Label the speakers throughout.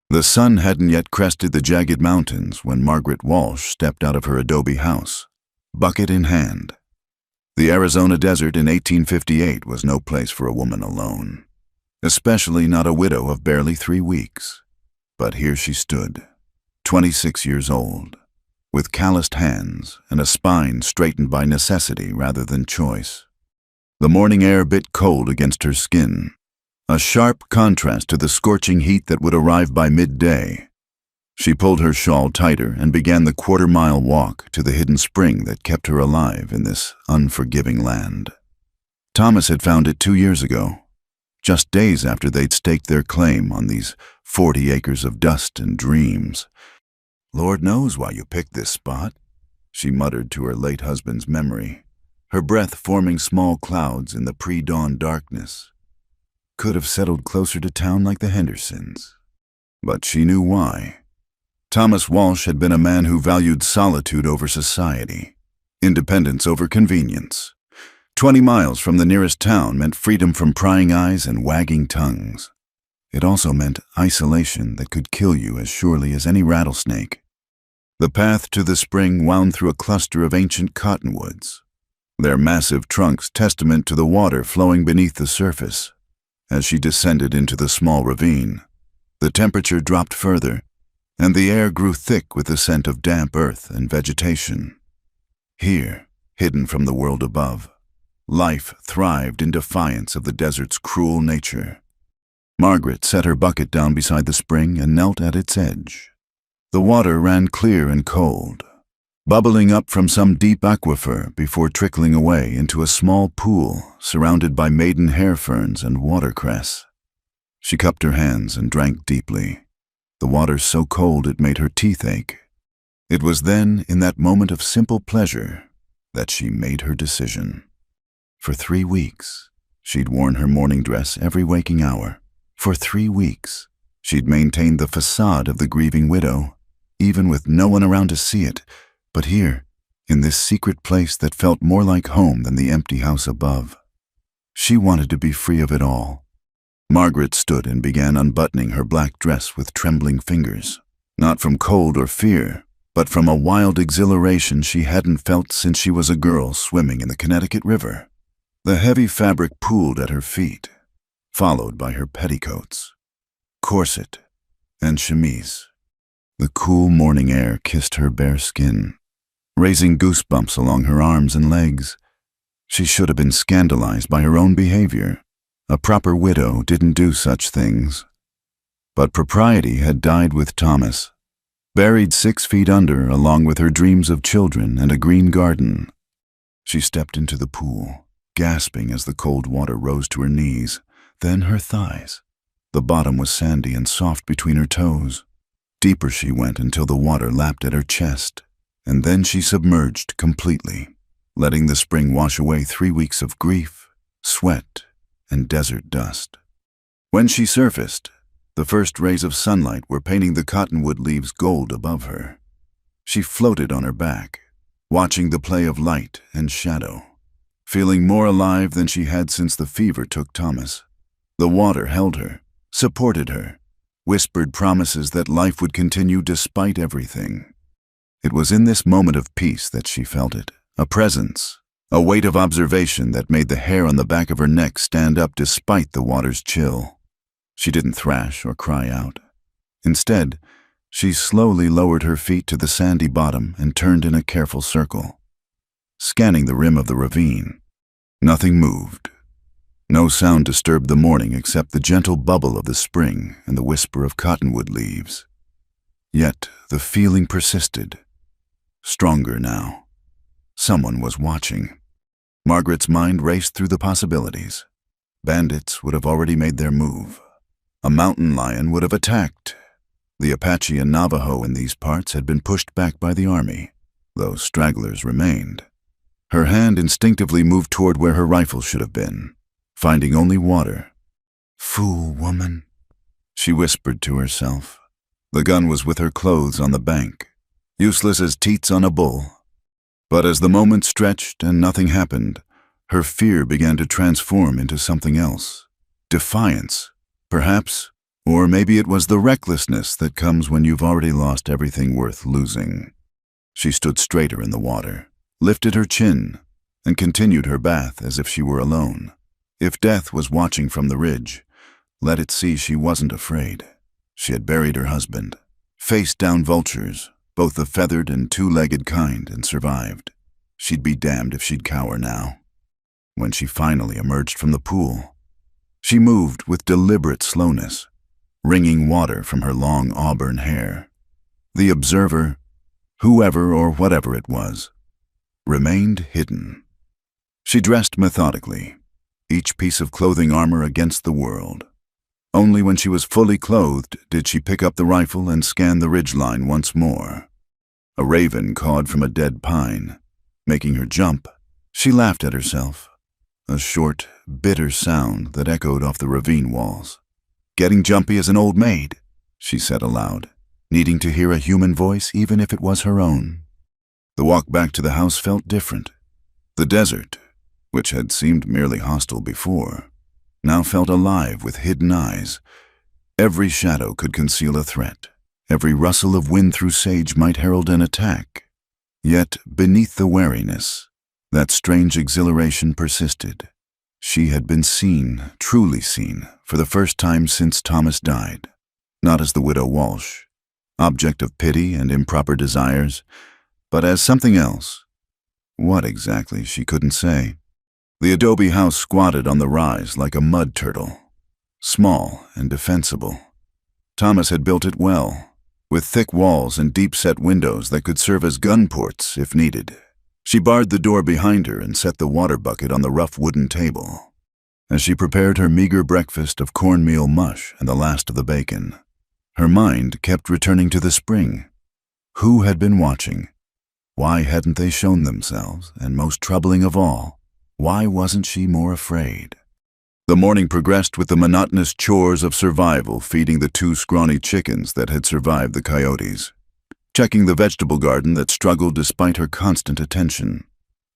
Speaker 1: The sun hadn't yet crested the jagged mountains when Margaret Walsh stepped out of her adobe house, bucket in hand. The Arizona desert in 1858 was no place for a woman alone, especially not a widow of barely 3 weeks. But here she stood, 26 years old, with calloused hands and a spine straightened by necessity rather than choice. The morning air bit cold against her skin, a sharp contrast to the scorching heat that would arrive by midday. She pulled her shawl tighter and began the quarter-mile walk to the hidden spring that kept her alive in this unforgiving land. Thomas had found it 2 years ago, just days after they'd staked their claim on these 40 acres of dust and dreams. "Lord knows why you picked this spot," she muttered to her late husband's memory, her breath forming small clouds in the pre-dawn darkness. Could have settled closer to town like the Hendersons. But she knew why. Thomas Walsh had been a man who valued solitude over society, independence over convenience. 20 miles from the nearest town meant freedom from prying eyes and wagging tongues. It also meant isolation that could kill you as surely as any rattlesnake. The path to the spring wound through a cluster of ancient cottonwoods, their massive trunks testament to the water flowing beneath the surface. As she descended into the small ravine, the temperature dropped further, and the air grew thick with the scent of damp earth and vegetation. Here, hidden from the world above, life thrived in defiance of the desert's cruel nature. Margaret set her bucket down beside the spring and knelt at its edge. The water ran clear and cold, bubbling up from some deep aquifer before trickling away into a small pool surrounded by maiden hair ferns and watercress. She cupped her hands and drank deeply, the water so cold it made her teeth ache. It was then, in that moment of simple pleasure, that she made her decision. For 3 weeks, she'd worn her morning dress every waking hour. For 3 weeks, she'd maintained the facade of the grieving widow, even with no one around to see it. But here, in this secret place that felt more like home than the empty house above, she wanted to be free of it all. Margaret stood and began unbuttoning her black dress with trembling fingers, not from cold or fear, but from a wild exhilaration she hadn't felt since she was a girl swimming in the Connecticut River. The heavy fabric pooled at her feet, followed by her petticoats, corset, and chemise. The cool morning air kissed her bare skin, raising goosebumps along her arms and legs. She should have been scandalized by her own behavior. A proper widow didn't do such things. But propriety had died with Thomas, buried 6 feet under along with her dreams of children and a green garden. She stepped into the pool, gasping as the cold water rose to her knees, then her thighs. The bottom was sandy and soft between her toes. Deeper she went until the water lapped at her chest, and then she submerged completely, letting the spring wash away 3 weeks of grief, sweat, and desert dust. When she surfaced, the first rays of sunlight were painting the cottonwood leaves gold above her. She floated on her back, watching the play of light and shadow, feeling more alive than she had since the fever took Thomas. The water held her, supported her, whispered promises that life would continue despite everything. It was in this moment of peace that she felt it, a presence, a weight of observation that made the hair on the back of her neck stand up despite the water's chill. She didn't thrash or cry out. Instead, she slowly lowered her feet to the sandy bottom and turned in a careful circle, scanning the rim of the ravine. Nothing moved. No sound disturbed the morning except the gentle bubble of the spring and the whisper of cottonwood leaves. Yet the feeling persisted, stronger now. Someone was watching. Margaret's mind raced through the possibilities. Bandits would have already made their move. A mountain lion would have attacked. The Apache and Navajo in these parts had been pushed back by the army, though stragglers remained. Her hand instinctively moved toward where her rifle should have been, finding only water. "Fool woman," she whispered to herself. The gun was with her clothes on the bank, useless as teats on a bull. But as the moment stretched and nothing happened, her fear began to transform into something else. Defiance, perhaps, Or maybe it was the recklessness that comes when you've already lost everything worth losing. She stood straighter in the water, lifted her chin, and continued her bath as if she were alone. If death was watching from the ridge, let it see she wasn't afraid. She had buried her husband, faced down vultures, both the feathered and two-legged kind, and survived. She'd be damned if she'd cower now. When she finally emerged from the pool, she moved with deliberate slowness, wringing water from her long auburn hair. The observer, whoever or whatever it was, remained hidden. She dressed methodically, each piece of clothing armor against the world. Only when she was fully clothed did she pick up the rifle and scan the ridgeline once more. A raven cawed from a dead pine, making her jump. She laughed at herself, a short, bitter sound that echoed off the ravine walls. "Getting jumpy as an old maid," she said aloud, needing to hear a human voice even if it was her own. The walk back to the house felt different. The desert, which had seemed merely hostile before, now felt alive with hidden eyes. Every shadow could conceal a threat. Every rustle of wind through sage might herald an attack. Yet, beneath the wariness, that strange exhilaration persisted. She had been seen, truly seen, for the first time since Thomas died. Not as the widow Walsh, object of pity and improper desires, but as something else. What exactly, she couldn't say. The adobe house squatted on the rise like a mud turtle, small and defensible. Thomas had built it well, with thick walls and deep-set windows that could serve as gun ports if needed. She barred the door behind her and set the water bucket on the rough wooden table. As she prepared her meager breakfast of cornmeal mush and the last of the bacon, her mind kept returning to the spring. Who had been watching? Why hadn't they shown themselves? And most troubling of all, why wasn't she more afraid? The morning progressed with the monotonous chores of survival, feeding the two scrawny chickens that had survived the coyotes, checking the vegetable garden that struggled despite her constant attention,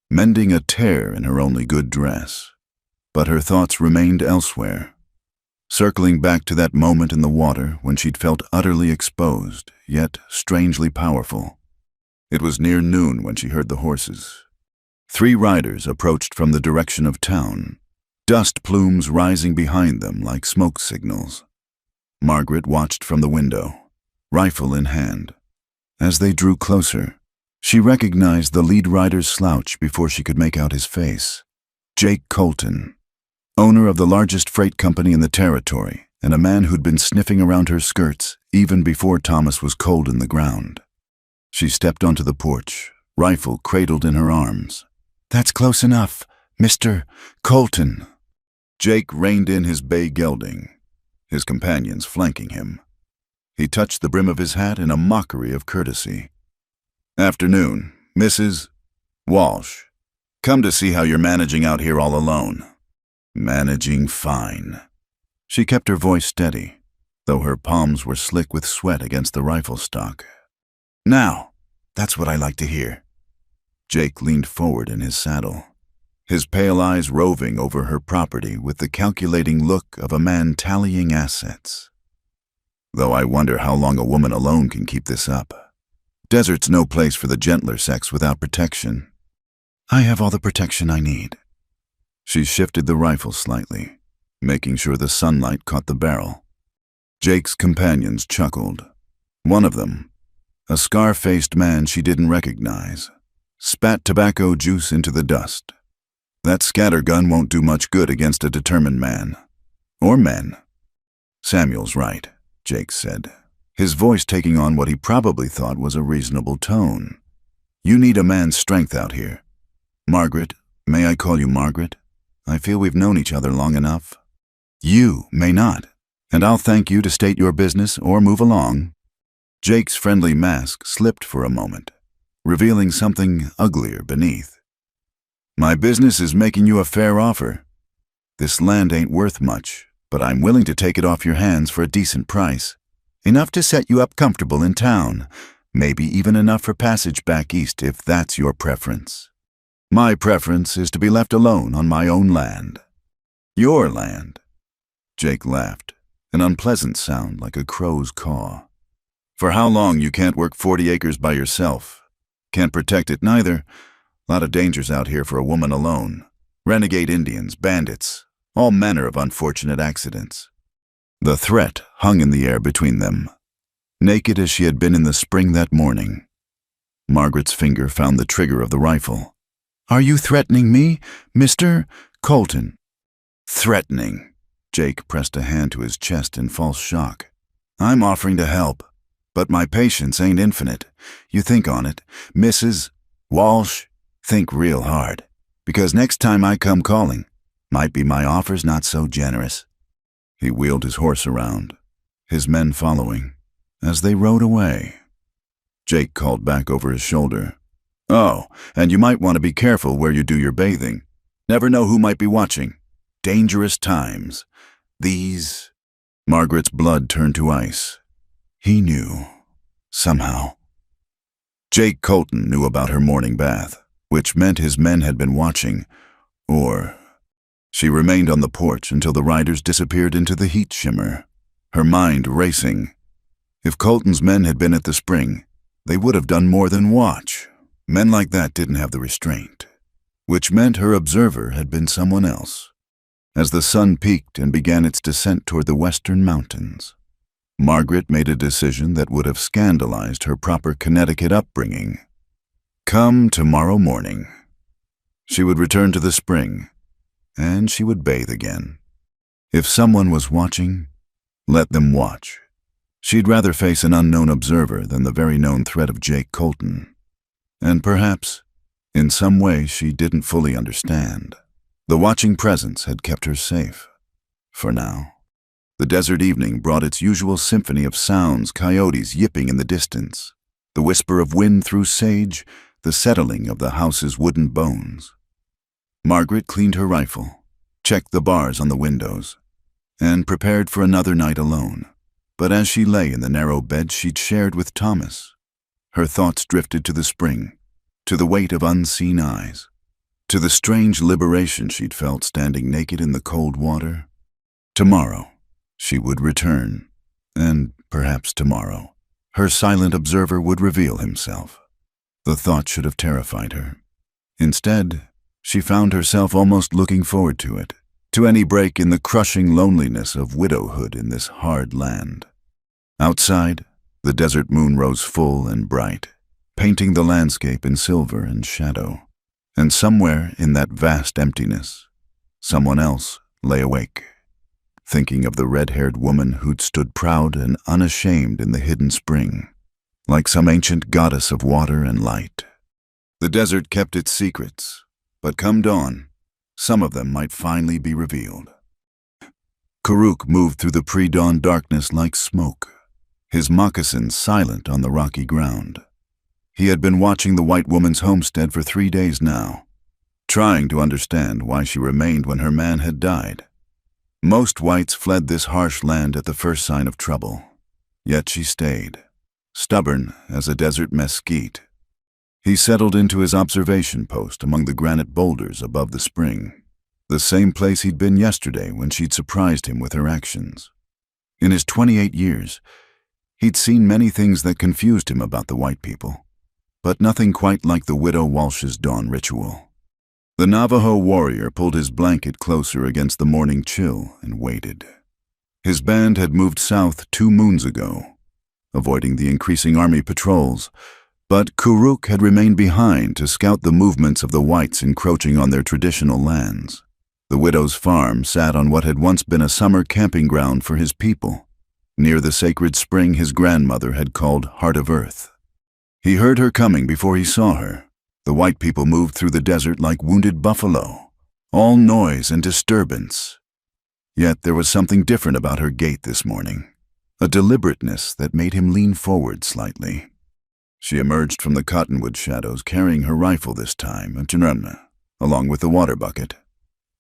Speaker 1: mending a tear in her only good dress. But her thoughts remained elsewhere, circling back to that moment in the water when she'd felt utterly exposed, yet strangely powerful. It was near noon when she heard the horses. 3 riders approached from the direction of town, dust plumes rising behind them like smoke signals. Margaret watched from the window, rifle in hand. As they drew closer, she recognized the lead rider's slouch before she could make out his face. Jake Colton, owner of the largest freight company in the territory, and a man who'd been sniffing around her skirts even before Thomas was cold in the ground. She stepped onto the porch, rifle cradled in her arms. "That's close enough, Mr. Colton." Jake reined in his bay gelding, his companions flanking him. He touched the brim of his hat in a mockery of courtesy. "Afternoon, Mrs. Walsh. Come to see how you're managing out here all alone." "Managing fine." She kept her voice steady, though her palms were slick with sweat against the rifle stock. "Now, that's what I like to hear." Jake leaned forward in his saddle, his pale eyes roving over her property with the calculating look of a man tallying assets. "Though I wonder how long a woman alone can keep this up. Desert's no place for the gentler sex without protection." "I have all the protection I need." She shifted the rifle slightly, making sure the sunlight caught the barrel. Jake's companions chuckled. One of them, a scar-faced man she didn't recognize, spat tobacco juice into the dust. "That scattergun won't do much good against a determined man. Or men." "Samuel's right," Jake said, his voice taking on what he probably thought was a reasonable tone. "You need a man's strength out here. Margaret, may I call you Margaret? I feel we've known each other long enough." "You may not, and I'll thank you to state your business or move along." Jake's friendly mask slipped for a moment, revealing something uglier beneath. "My business is making you a fair offer. This land ain't worth much, but I'm willing to take it off your hands for a decent price. Enough to set you up comfortable in town, maybe even enough for passage back east if that's your preference. My preference is to be left alone on my own land." "Your land?" Jake laughed, an unpleasant sound like a crow's caw. For how long you can't work 40 acres by yourself? Can't protect it neither. Lot of dangers out here for a woman alone. Renegade Indians, bandits, all manner of unfortunate accidents. The threat hung in the air between them. Naked as she had been in the spring that morning, Margaret's finger found the trigger of the rifle. "Are you threatening me, Mr. Colton?" "Threatening?" Jake pressed a hand to his chest in false shock. "I'm offering to help, but my patience ain't infinite. You think on it, Mrs. Walsh. Think real hard, because next time I come calling, might be my offer's not so generous." He wheeled his horse around, his men following. As they rode away, Jake called back over his shoulder, "Oh, and you might want to be careful where you do your bathing. Never know who might be watching. Dangerous times. These—" Margaret's blood turned to ice. He knew. Somehow. Jake Colton knew about her morning bath, which meant his men had been watching, or... She remained on the porch until the riders disappeared into the heat shimmer, her mind racing. If Colton's men had been at the spring, they would have done more than watch. Men like that didn't have the restraint, which meant her observer had been someone else. As the sun peaked and began its descent toward the western mountains, Margaret made a decision that would have scandalized her proper Connecticut upbringing. Come tomorrow morning, she would return to the spring, and she would bathe again. If someone was watching, let them watch. She'd rather face an unknown observer than the very known threat of Jake Colton. And perhaps, in some way she didn't fully understand, the watching presence had kept her safe. For now. The desert evening brought its usual symphony of sounds, coyotes yipping in the distance, the whisper of wind through sage, the settling of the house's wooden bones. Margaret cleaned her rifle, checked the bars on the windows, and prepared for another night alone. But as she lay in the narrow bed she'd shared with Thomas, her thoughts drifted to the spring, to the weight of unseen eyes, to the strange liberation she'd felt standing naked in the cold water. Tomorrow, she would return, and perhaps tomorrow, her silent observer would reveal himself. The thought should have terrified her. Instead, she found herself almost looking forward to it, to any break in the crushing loneliness of widowhood in this hard land. Outside, the desert moon rose full and bright, painting the landscape in silver and shadow. And somewhere in that vast emptiness, someone else lay awake, thinking of the red-haired woman who'd stood proud and unashamed in the hidden spring, like some ancient goddess of water and light. The desert kept its secrets, but come dawn, some of them might finally be revealed. Karuk moved through the pre-dawn darkness like smoke, his moccasins silent on the rocky ground. He had been watching the white woman's homestead for 3 days now, trying to understand why she remained when her man had died. Most whites fled this harsh land at the first sign of trouble, yet she stayed, stubborn as a desert mesquite. He settled into his observation post among the granite boulders above the spring, the same place he'd been yesterday when she'd surprised him with her actions. In his 28 years, he'd seen many things that confused him about the white people, but nothing quite like the widow Walsh's dawn ritual. The Navajo warrior pulled his blanket closer against the morning chill and waited. His band had moved south 2 moons ago, avoiding the increasing army patrols, but Karuk had remained behind to scout the movements of the whites encroaching on their traditional lands. The widow's farm sat on what had once been a summer camping ground for his people, near the sacred spring his grandmother had called Heart of Earth. He heard her coming before he saw her. The white people moved through the desert like wounded buffalo, all noise and disturbance. Yet there was something different about her gait this morning, a deliberateness that made him lean forward slightly. She emerged from the cottonwood shadows carrying her rifle this time, along with the water bucket.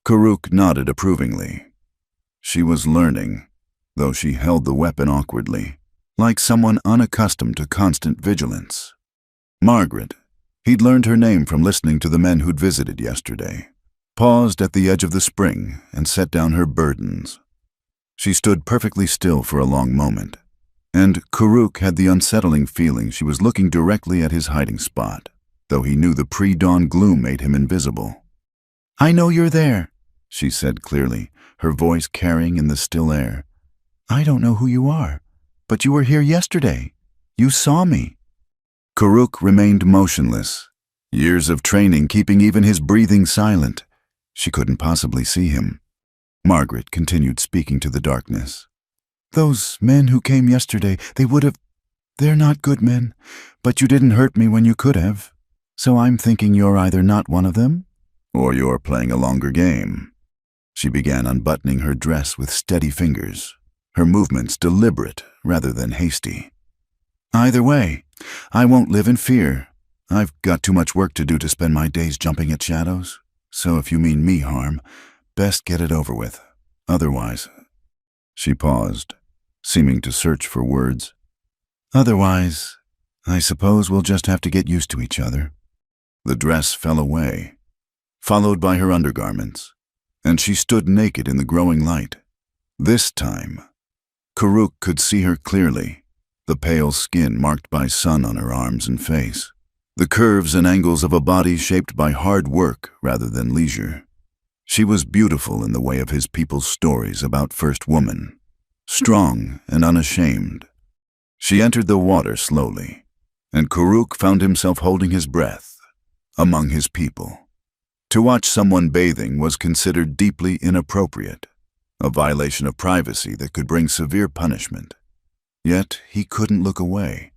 Speaker 1: Karuk nodded approvingly. She was learning, though she held the weapon awkwardly, like someone unaccustomed to constant vigilance. Margaret, he'd learned her name from listening to the men who'd visited yesterday, paused at the edge of the spring and set down her burdens. She stood perfectly still for a long moment, and Karuk had the unsettling feeling she was looking directly at his hiding spot, though he knew the pre-dawn gloom made him invisible. "I know you're there," she said clearly, her voice carrying in the still air. "I don't know who you are, but you were here yesterday. You saw me." Karuk remained motionless, years of training keeping even his breathing silent. She couldn't possibly see him. Margaret continued speaking to the darkness. "Those men who came yesterday, they're not good men, but you didn't hurt me when you could have. So I'm thinking you're either not one of them, or you're playing a longer game." She began unbuttoning her dress with steady fingers, her movements deliberate rather than hasty. "Either way, I won't live in fear. I've got too much work to do to spend my days jumping at shadows. So if you mean me harm, best get it over with. Otherwise—" She paused, seeming to search for words. "Otherwise, I suppose we'll just have to get used to each other." The dress fell away, followed by her undergarments, and she stood naked in the growing light. This time, Karuk could see her clearly, the pale skin marked by sun on her arms and face, the curves and angles of a body shaped by hard work rather than leisure. She was beautiful in the way of his people's stories about first woman, strong and unashamed. She entered the water slowly, and Karuk found himself holding his breath among his people. To watch someone bathing was considered deeply inappropriate, a violation of privacy that could bring severe punishment. Yet he couldn't look away.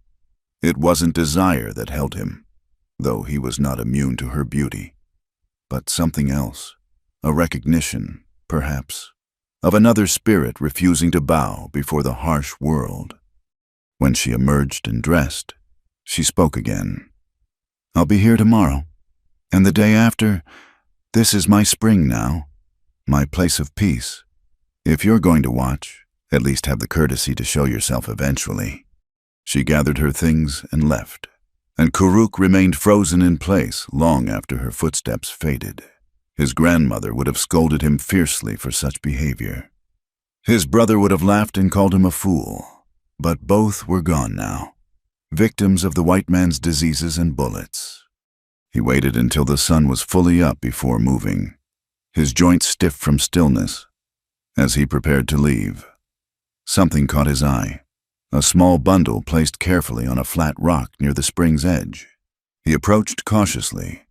Speaker 1: It wasn't desire that held him, though he was not immune to her beauty, but something else, a recognition, perhaps, of another spirit refusing to bow before the harsh world. When she emerged and dressed, she spoke again. "I'll be here tomorrow, and the day after. This is my spring now, my place of peace. If you're going to watch, at least have the courtesy to show yourself eventually." She gathered her things and left, and Karuk remained frozen in place long after her footsteps faded. His grandmother would have scolded him fiercely for such behavior. His brother would have laughed and called him a fool, but both were gone now, victims of the white man's diseases and bullets. He waited until the sun was fully up before moving, his joints stiff from stillness. As he prepared to leave, something caught his eye, a small bundle placed carefully on a flat rock near the spring's edge. He approached cautiously,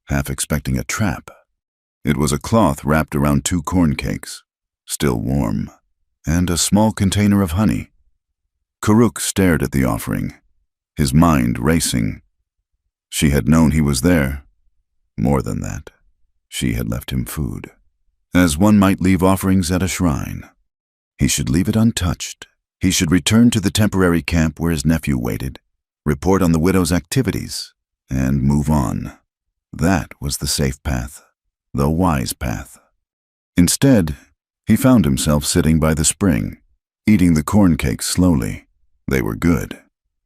Speaker 1: half expecting a trap. It was a cloth wrapped around 2 corn cakes, still warm, and a small container of honey. Karuk stared at the offering, his mind racing. She had known he was there. More than that, she had left him food, as one might leave offerings at a shrine. He should leave it untouched. He should return to the temporary camp where his nephew waited, report on the widow's activities, and move on. That was the safe path, the wise path. Instead, he found himself sitting by the spring, eating the corn cakes slowly. They were good,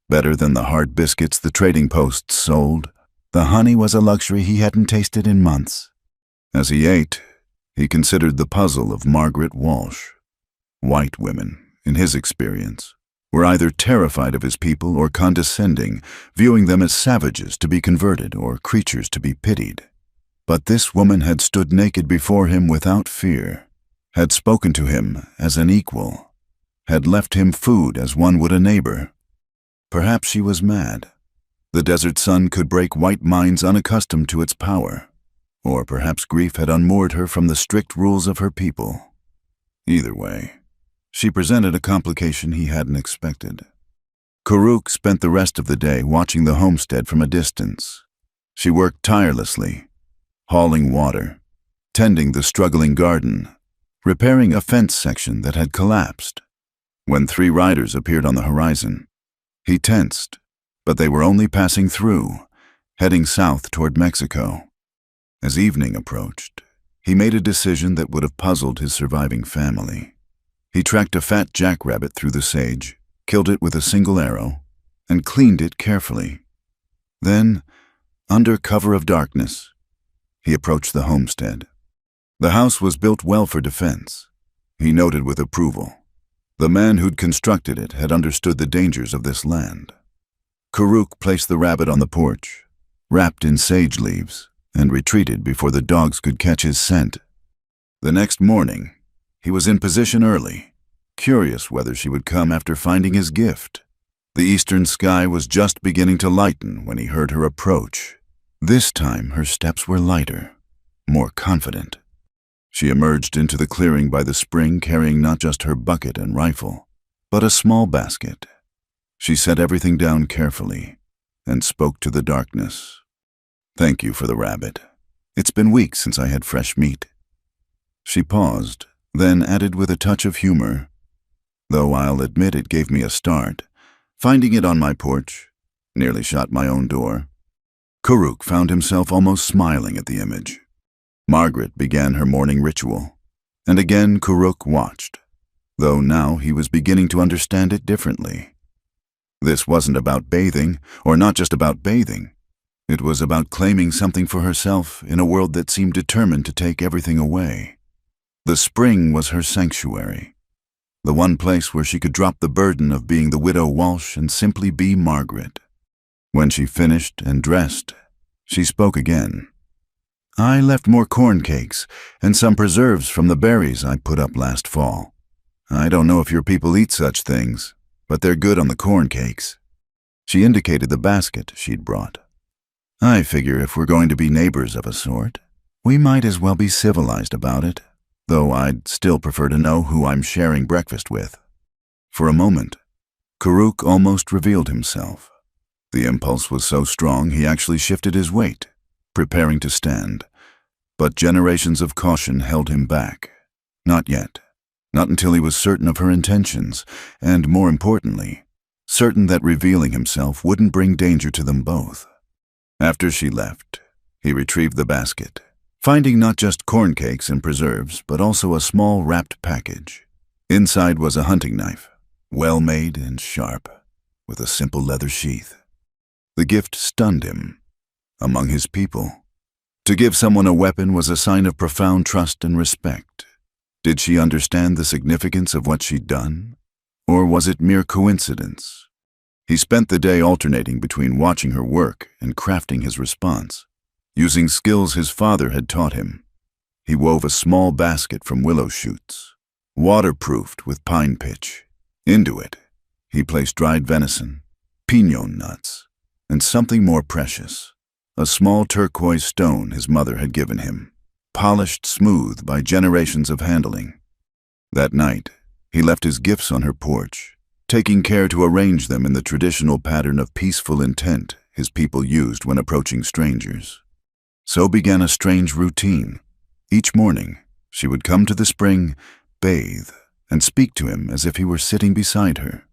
Speaker 1: better than the hard biscuits the trading posts sold. The honey was a luxury he hadn't tasted in months. As he ate, he considered the puzzle of Margaret Walsh. White women, in his experience, were either terrified of his people or condescending, viewing them as savages to be converted or creatures to be pitied. But this woman had stood naked before him without fear, had spoken to him as an equal, had left him food as one would a neighbor. Perhaps she was mad. The desert sun could break white minds unaccustomed to its power, or perhaps grief had unmoored her from the strict rules of her people. Either way, she presented a complication he hadn't expected. Karuk spent the rest of the day watching the homestead from a distance. She worked tirelessly, hauling water, tending the struggling garden, repairing a fence section that had collapsed. When 3 riders appeared on the horizon, he tensed, but they were only passing through, heading south toward Mexico. As evening approached, he made a decision that would have puzzled his surviving family. He tracked a fat jackrabbit through the sage, killed it with a single arrow, and cleaned it carefully. Then, under cover of darkness, he approached the homestead. The house was built well for defense. he noted with approval. The man who'd constructed it had understood the dangers of this land. Karuk placed the rabbit on the porch, wrapped in sage leaves, and retreated before the dogs could catch his scent. The next morning, he was in position early, curious whether she would come after finding his gift. The eastern sky was just beginning to lighten when he heard her approach. This time her steps were lighter, more confident. She emerged into the clearing by the spring carrying not just her bucket and rifle, but a small basket. She set everything down carefully and spoke to the darkness. "Thank you for the rabbit. It's been weeks since I had fresh meat." She paused, then added with a touch of humor, "Though I'll admit it gave me a start. Finding it on my porch nearly shot my own door." Karuk found himself almost smiling at the image. Margaret began her morning ritual, and again Karuk watched, though now he was beginning to understand it differently. This wasn't about bathing, or not just about bathing. It was about claiming something for herself in a world that seemed determined to take everything away. The spring was her sanctuary, the one place where she could drop the burden of being the widow Walsh and simply be Margaret. When she finished and dressed, she spoke again. "I left more corn cakes and some preserves from the berries I put up last fall. I don't know if your people eat such things, but they're good on the corn cakes." She indicated the basket she'd brought. "I figure if we're going to be neighbors of a sort, we might as well be civilized about it, though I'd still prefer to know who I'm sharing breakfast with." For a moment, Karuk almost revealed himself. The impulse was so strong he actually shifted his weight, preparing to stand. But generations of caution held him back. Not yet. Not until he was certain of her intentions, and more importantly, certain that revealing himself wouldn't bring danger to them both. After she left, he retrieved the basket, finding not just corn cakes and preserves, but also a small wrapped package. Inside was a hunting knife, well-made and sharp, with a simple leather sheath. The gift stunned him. Among his people, to give someone a weapon was a sign of profound trust and respect. Did she understand the significance of what she'd done? Or was it mere coincidence? He spent the day alternating between watching her work and crafting his response, using skills his father had taught him. He wove a small basket from willow shoots, waterproofed with pine pitch. Into it, he placed dried venison, piñon nuts, and something more precious, a small turquoise stone his mother had given him, polished smooth by generations of handling. That night, he left his gifts on her porch, taking care to arrange them in the traditional pattern of peaceful intent his people used when approaching strangers. So began a strange routine. Each morning, she would come to the spring, bathe, and speak to him as if he were sitting beside her.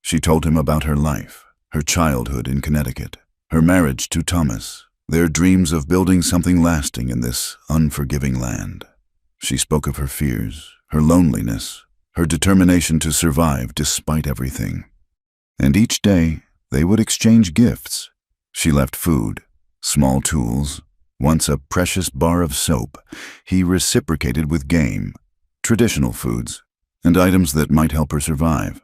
Speaker 1: She told him about her life, her childhood in Connecticut, her marriage to Thomas, their dreams of building something lasting in this unforgiving land. She spoke of her fears, her loneliness, her determination to survive despite everything. And each day, they would exchange gifts. She left food, small tools, once a precious bar of soap. He reciprocated with game, traditional foods, and items that might help her survive.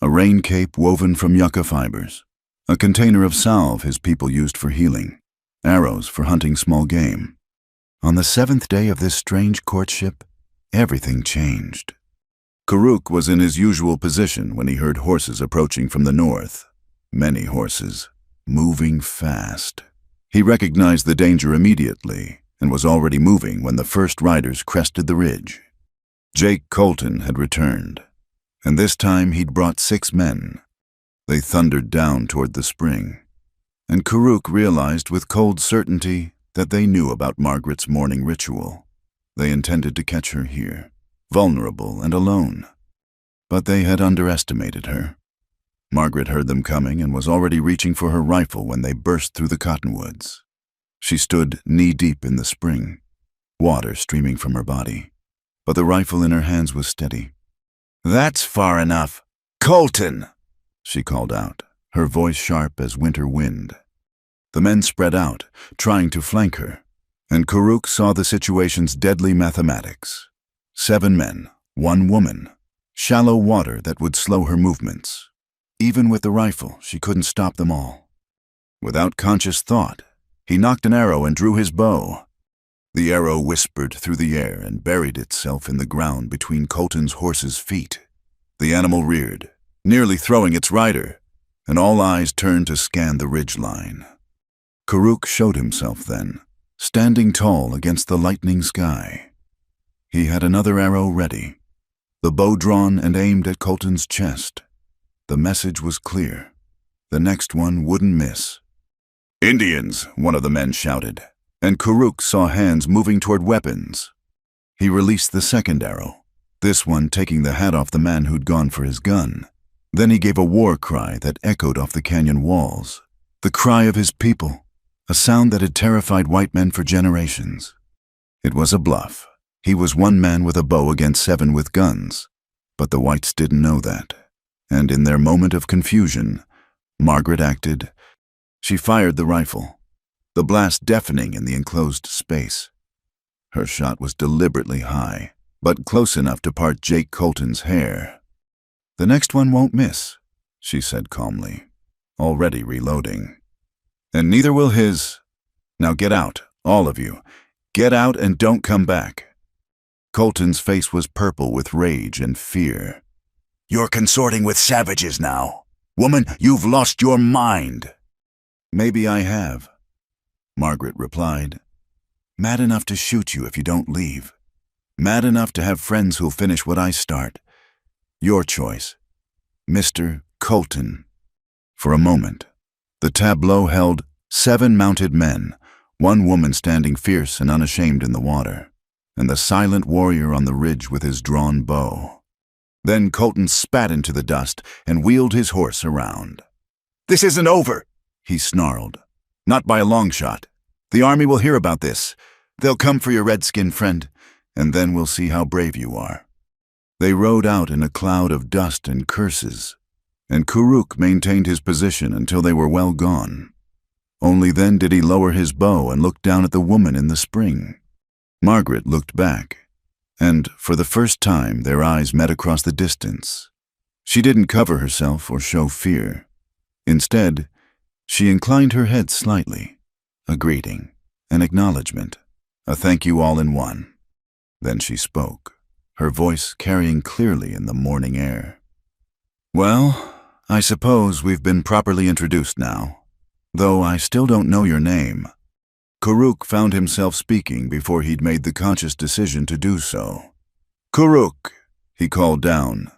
Speaker 1: A rain cape woven from yucca fibers, a container of salve his people used for healing, arrows for hunting small game. On the 7th day of this strange courtship, everything changed. Karuk was in his usual position when he heard horses approaching from the north. Many horses, moving fast. He recognized the danger immediately and was already moving when the first riders crested the ridge. Jake Colton had returned, and this time he'd brought 6 men. They thundered down toward the spring, and Karuk realized with cold certainty that they knew about Margaret's morning ritual. They intended to catch her here, vulnerable and alone. But they had underestimated her. Margaret heard them coming and was already reaching for her rifle when they burst through the cottonwoods. She stood knee-deep in the spring, water streaming from her body, but the rifle in her hands was steady. "That's far enough. Colton!" she called out, her voice sharp as winter wind. The men spread out, trying to flank her, and Karuk saw the situation's deadly mathematics. 7 men, One woman. Shallow water that would slow her movements. Even with the rifle, she couldn't stop them all. Without conscious thought, he knocked an arrow and drew his bow. The arrow whispered through the air and buried itself in the ground between Colton's horse's feet. The animal reared, nearly throwing its rider, and all eyes turned to scan the ridgeline. Karuk showed himself then, standing tall against the lightning sky. He had another arrow ready, the bow drawn and aimed at Colton's chest. The message was clear. The next one wouldn't miss. "Indians," one of the men shouted, and Karuk saw hands moving toward weapons. He released the second arrow, this one taking the hat off the man who'd gone for his gun. Then he gave a war cry that echoed off the canyon walls. The cry of his people, a sound that had terrified white men for generations. It was a bluff. He was one man with a bow against 7 with guns, but the whites didn't know that. And in their moment of confusion, Margaret acted. She fired the rifle, the blast deafening in the enclosed space. Her shot was deliberately high, but close enough to part Jake Colton's hair. "The next one won't miss," she said calmly, already reloading. "And neither will his. Now get out, all of you. Get out and don't come back." Colton's face was purple with rage and fear. "You're consorting with savages now. Woman, you've lost your mind." "Maybe I have," Margaret replied. "Mad enough to shoot you if you don't leave. Mad enough to have friends who'll finish what I start. Your choice, Mr. Colton." For a moment, the tableau held 7 mounted men, one woman standing fierce and unashamed in the water, and the silent warrior on the ridge with his drawn bow. Then Colton spat into the dust and wheeled his horse around. "This isn't over," he snarled. "Not by a long shot. The army will hear about this. They'll come for your red-skinned friend, and then we'll see how brave you are." They rode out in a cloud of dust and curses, and Karuk maintained his position until they were well gone. Only then did he lower his bow and look down at the woman in the spring. Margaret looked back, and for the first time their eyes met across the distance. She didn't cover herself or show fear. Instead, she inclined her head slightly, a greeting, an acknowledgement, a thank you all in one. Then she spoke, her voice carrying clearly in the morning air. "Well, I suppose we've been properly introduced now, though I still don't know your name." Karuk found himself speaking before he'd made the conscious decision to do so. "Karuk," he called down.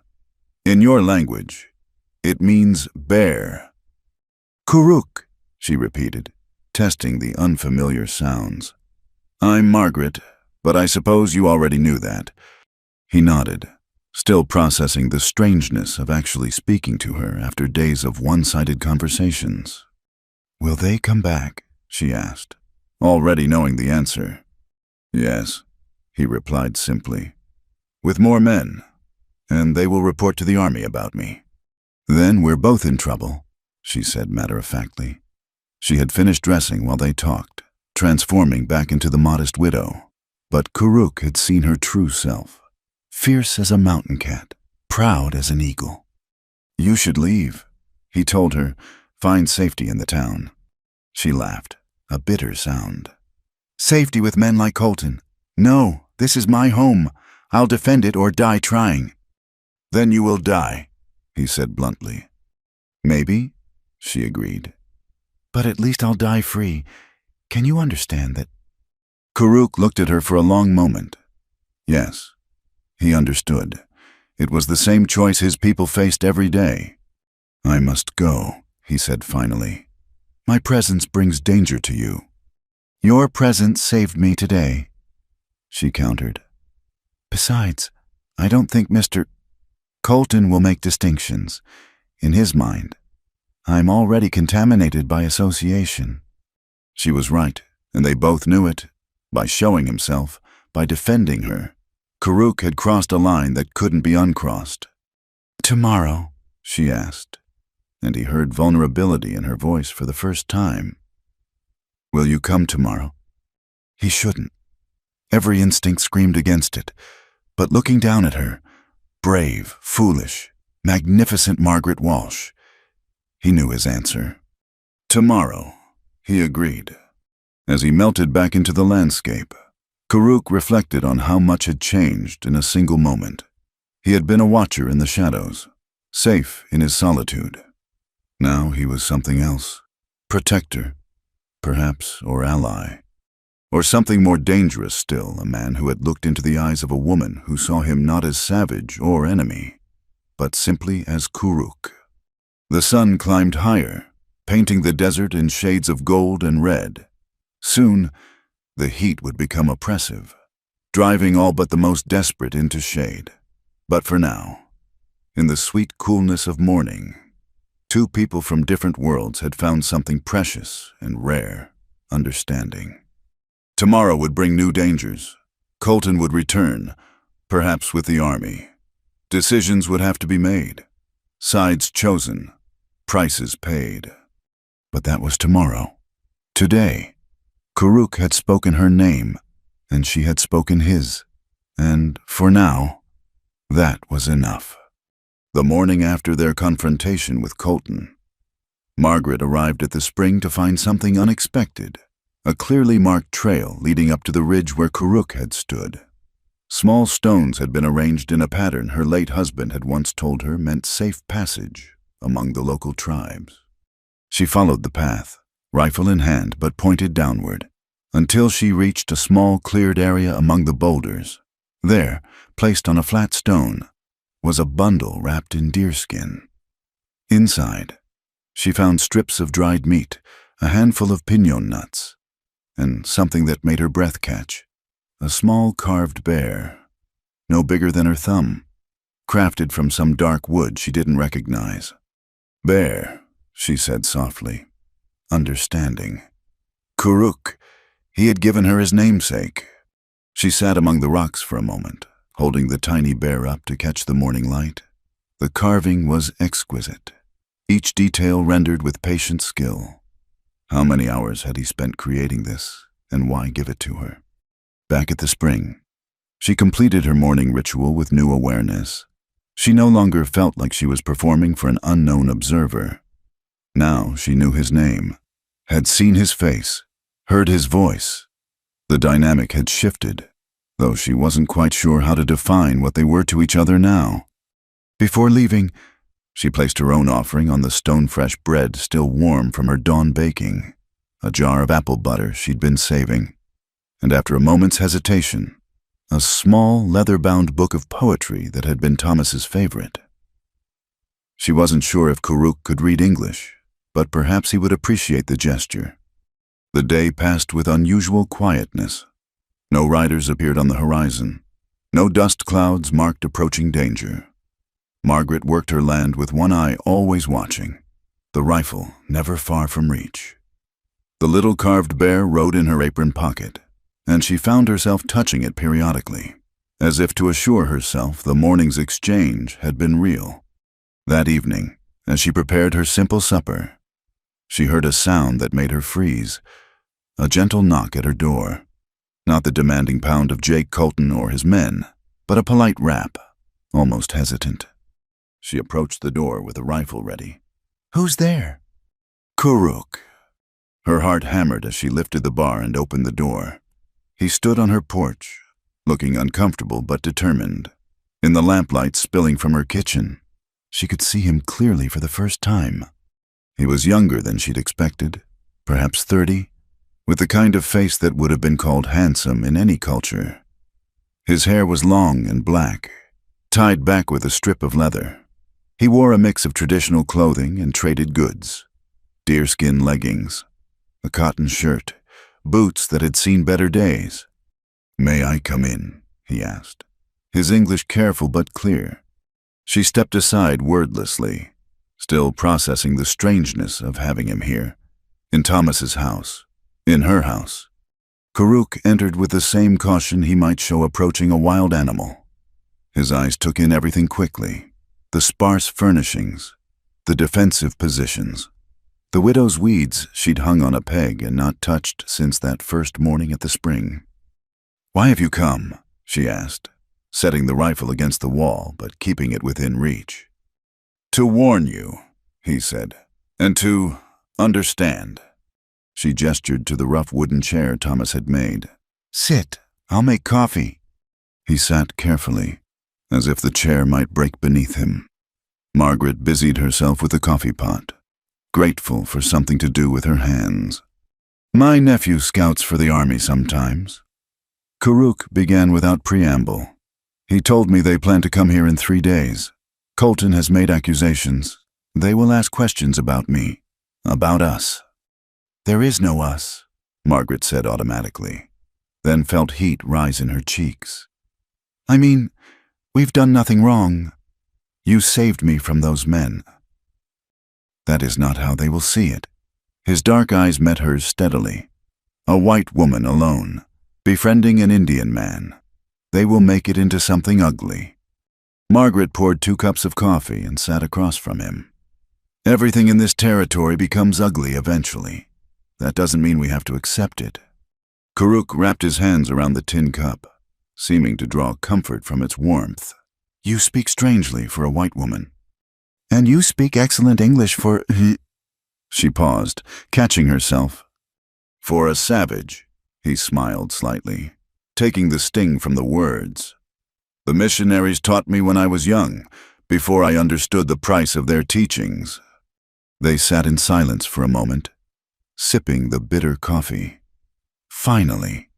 Speaker 1: "In your language, it means bear." "Karuk," she repeated, testing the unfamiliar sounds. "I'm Margaret, but I suppose you already knew that." He nodded, still processing the strangeness of actually speaking to her after days of one-sided conversations. "Will they come back?" she asked, already knowing the answer. "Yes," he replied simply, "with more men, and they will report to the army about me." "Then we're both in trouble," she said matter-of-factly. She had finished dressing while they talked, transforming back into the modest widow. But Karuk had seen her true self, fierce as a mountain cat, proud as an eagle. "You should leave," he told her, "find safety in the town." She laughed, a bitter sound. "Safety with men like Colton. No, this is my home. I'll defend it or die trying." "Then you will die," he said bluntly. "Maybe," she agreed. "But at least I'll die free. Can you understand that?" Karuk looked at her for a long moment. Yes, he understood. It was the same choice his people faced every day. "I must go," he said finally. "My presence brings danger to you." "Your presence saved me today," she countered. "Besides, I don't think Mr. Colton will make distinctions. In his mind, I'm already contaminated by association." She was right, and they both knew it. By showing himself, by defending her, Karuk had crossed a line that couldn't be uncrossed. "Tomorrow?" she asked, and he heard vulnerability in her voice for the first time. "Will you come tomorrow?" He shouldn't. Every instinct screamed against it, but looking down at her, Brave, foolish, magnificent Margaret Walsh. He knew his answer. Tomorrow, he agreed. As he melted back into the landscape, Karuk reflected on how much had changed in a single moment. He had been a watcher in the shadows, safe in his solitude. Now he was something else. Protector, perhaps, or ally. Or something more dangerous still, a man who had looked into the eyes of a woman who saw him not as savage or enemy, but simply as Karuk. The sun climbed higher, painting the desert in shades of gold and red. Soon, the heat would become oppressive, driving all but the most desperate into shade. But for now, in the sweet coolness of morning, two people from different worlds had found something precious and rare: understanding. Tomorrow would bring new dangers. Colton would return, perhaps with the army. Decisions would have to be made, sides chosen, prices paid. But that was tomorrow. Today, Karuk had spoken her name, and she had spoken his. And, for now, that was enough. The morning after their confrontation with Colton, Margaret arrived at the spring to find something unexpected. A clearly marked trail leading up to the ridge where Karuk had stood. Small stones had been arranged in a pattern her late husband had once told her meant safe passage among the local tribes. She followed the path, rifle in hand but pointed downward, until she reached a small cleared area among the boulders. There, placed on a flat stone, was a bundle wrapped in deerskin. Inside, she found strips of dried meat, a handful of piñon nuts, and something that made her breath catch. A small carved bear, no bigger than her thumb, crafted from some dark wood she didn't recognize. Bear, she said softly, understanding. Karuk, he had given her his namesake. She sat among the rocks for a moment, holding the tiny bear up to catch the morning light. The carving was exquisite, each detail rendered with patient skill. How many hours had he spent creating this, and why give it to her? Back at the spring, she completed her morning ritual with new awareness. She no longer felt like she was performing for an unknown observer. Now she knew his name, had seen his face, heard his voice. The dynamic had shifted, though she wasn't quite sure how to define what they were to each other now. Before leaving, she placed her own offering on the stone-fresh bread still warm from her dawn baking, a jar of apple butter she'd been saving, and after a moment's hesitation, a small leather-bound book of poetry that had been Thomas's favorite. She wasn't sure if Karuk could read English, but perhaps he would appreciate the gesture. The day passed with unusual quietness. No riders appeared on the horizon. No dust clouds marked approaching danger. Margaret worked her land with one eye always watching, the rifle never far from reach. The little carved bear rode in her apron pocket, and she found herself touching it periodically, as if to assure herself the morning's exchange had been real. That evening, as she prepared her simple supper, she heard a sound that made her freeze, a gentle knock at her door. Not the demanding pound of Jake Colton or his men, but a polite rap, almost hesitant. She approached the door with a rifle ready. "Who's there?" "Karuk." Her heart hammered as she lifted the bar and opened the door. He stood on her porch, looking uncomfortable but determined. In the lamplight spilling from her kitchen, she could see him clearly for the first time. He was younger than she'd expected, perhaps 30, with the kind of face that would have been called handsome in any culture. His hair was long and black, tied back with a strip of leather. He wore a mix of traditional clothing and traded goods: deerskin leggings, a cotton shirt, boots that had seen better days. "May I come in?" he asked, his English careful but clear. She stepped aside wordlessly, still processing the strangeness of having him here, in Thomas's house, in her house. Karuk entered with the same caution he might show approaching a wild animal. His eyes took in everything quickly: the sparse furnishings, the defensive positions, the widow's weeds she'd hung on a peg and not touched since that first morning at the spring. "Why have you come?" she asked, setting the rifle against the wall but keeping it within reach. "To warn you," he said, "and to understand." She gestured to the rough wooden chair Thomas had made. "Sit, I'll make coffee." He sat carefully, as if the chair might break beneath him. Margaret busied herself with the coffee pot, grateful for something to do with her hands. "My nephew scouts for the army sometimes." Karuk began without preamble. "He told me they plan to come here in 3 days. Colton has made accusations. They will ask questions about me, about us." "There is no us," Margaret said automatically, then felt heat rise in her cheeks. "I mean, we've done nothing wrong. You saved me from those men." "That is not how they will see it." His dark eyes met hers steadily. "A white woman alone, befriending an Indian man. They will make it into something ugly." Margaret poured 2 cups of coffee and sat across from him. "Everything in this territory becomes ugly eventually. That doesn't mean we have to accept it." Karuk wrapped his hands around the tin cup, seeming to draw comfort from its warmth. "You speak strangely for a white woman." "And you speak excellent English for—" She paused, catching herself. "For a savage," he smiled slightly, taking the sting from the words. "The missionaries taught me when I was young, before I understood the price of their teachings." They sat in silence for a moment, sipping the bitter coffee. Finally,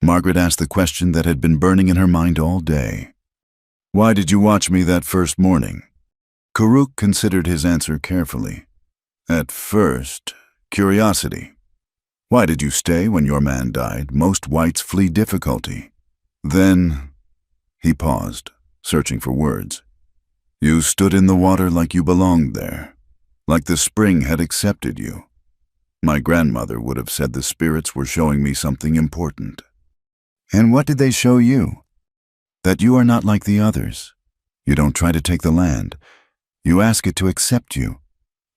Speaker 1: Margaret asked the question that had been burning in her mind all day. "Why did you watch me that first morning?" Karuk considered his answer carefully. "At first, curiosity. Why did you stay when your man died? Most whites flee difficulty. Then," he paused, searching for words, "you stood in the water like you belonged there, like the spring had accepted you. My grandmother would have said the spirits were showing me something important." "And what did they show you?" "That you are not like the others. You don't try to take the land. You ask it to accept you.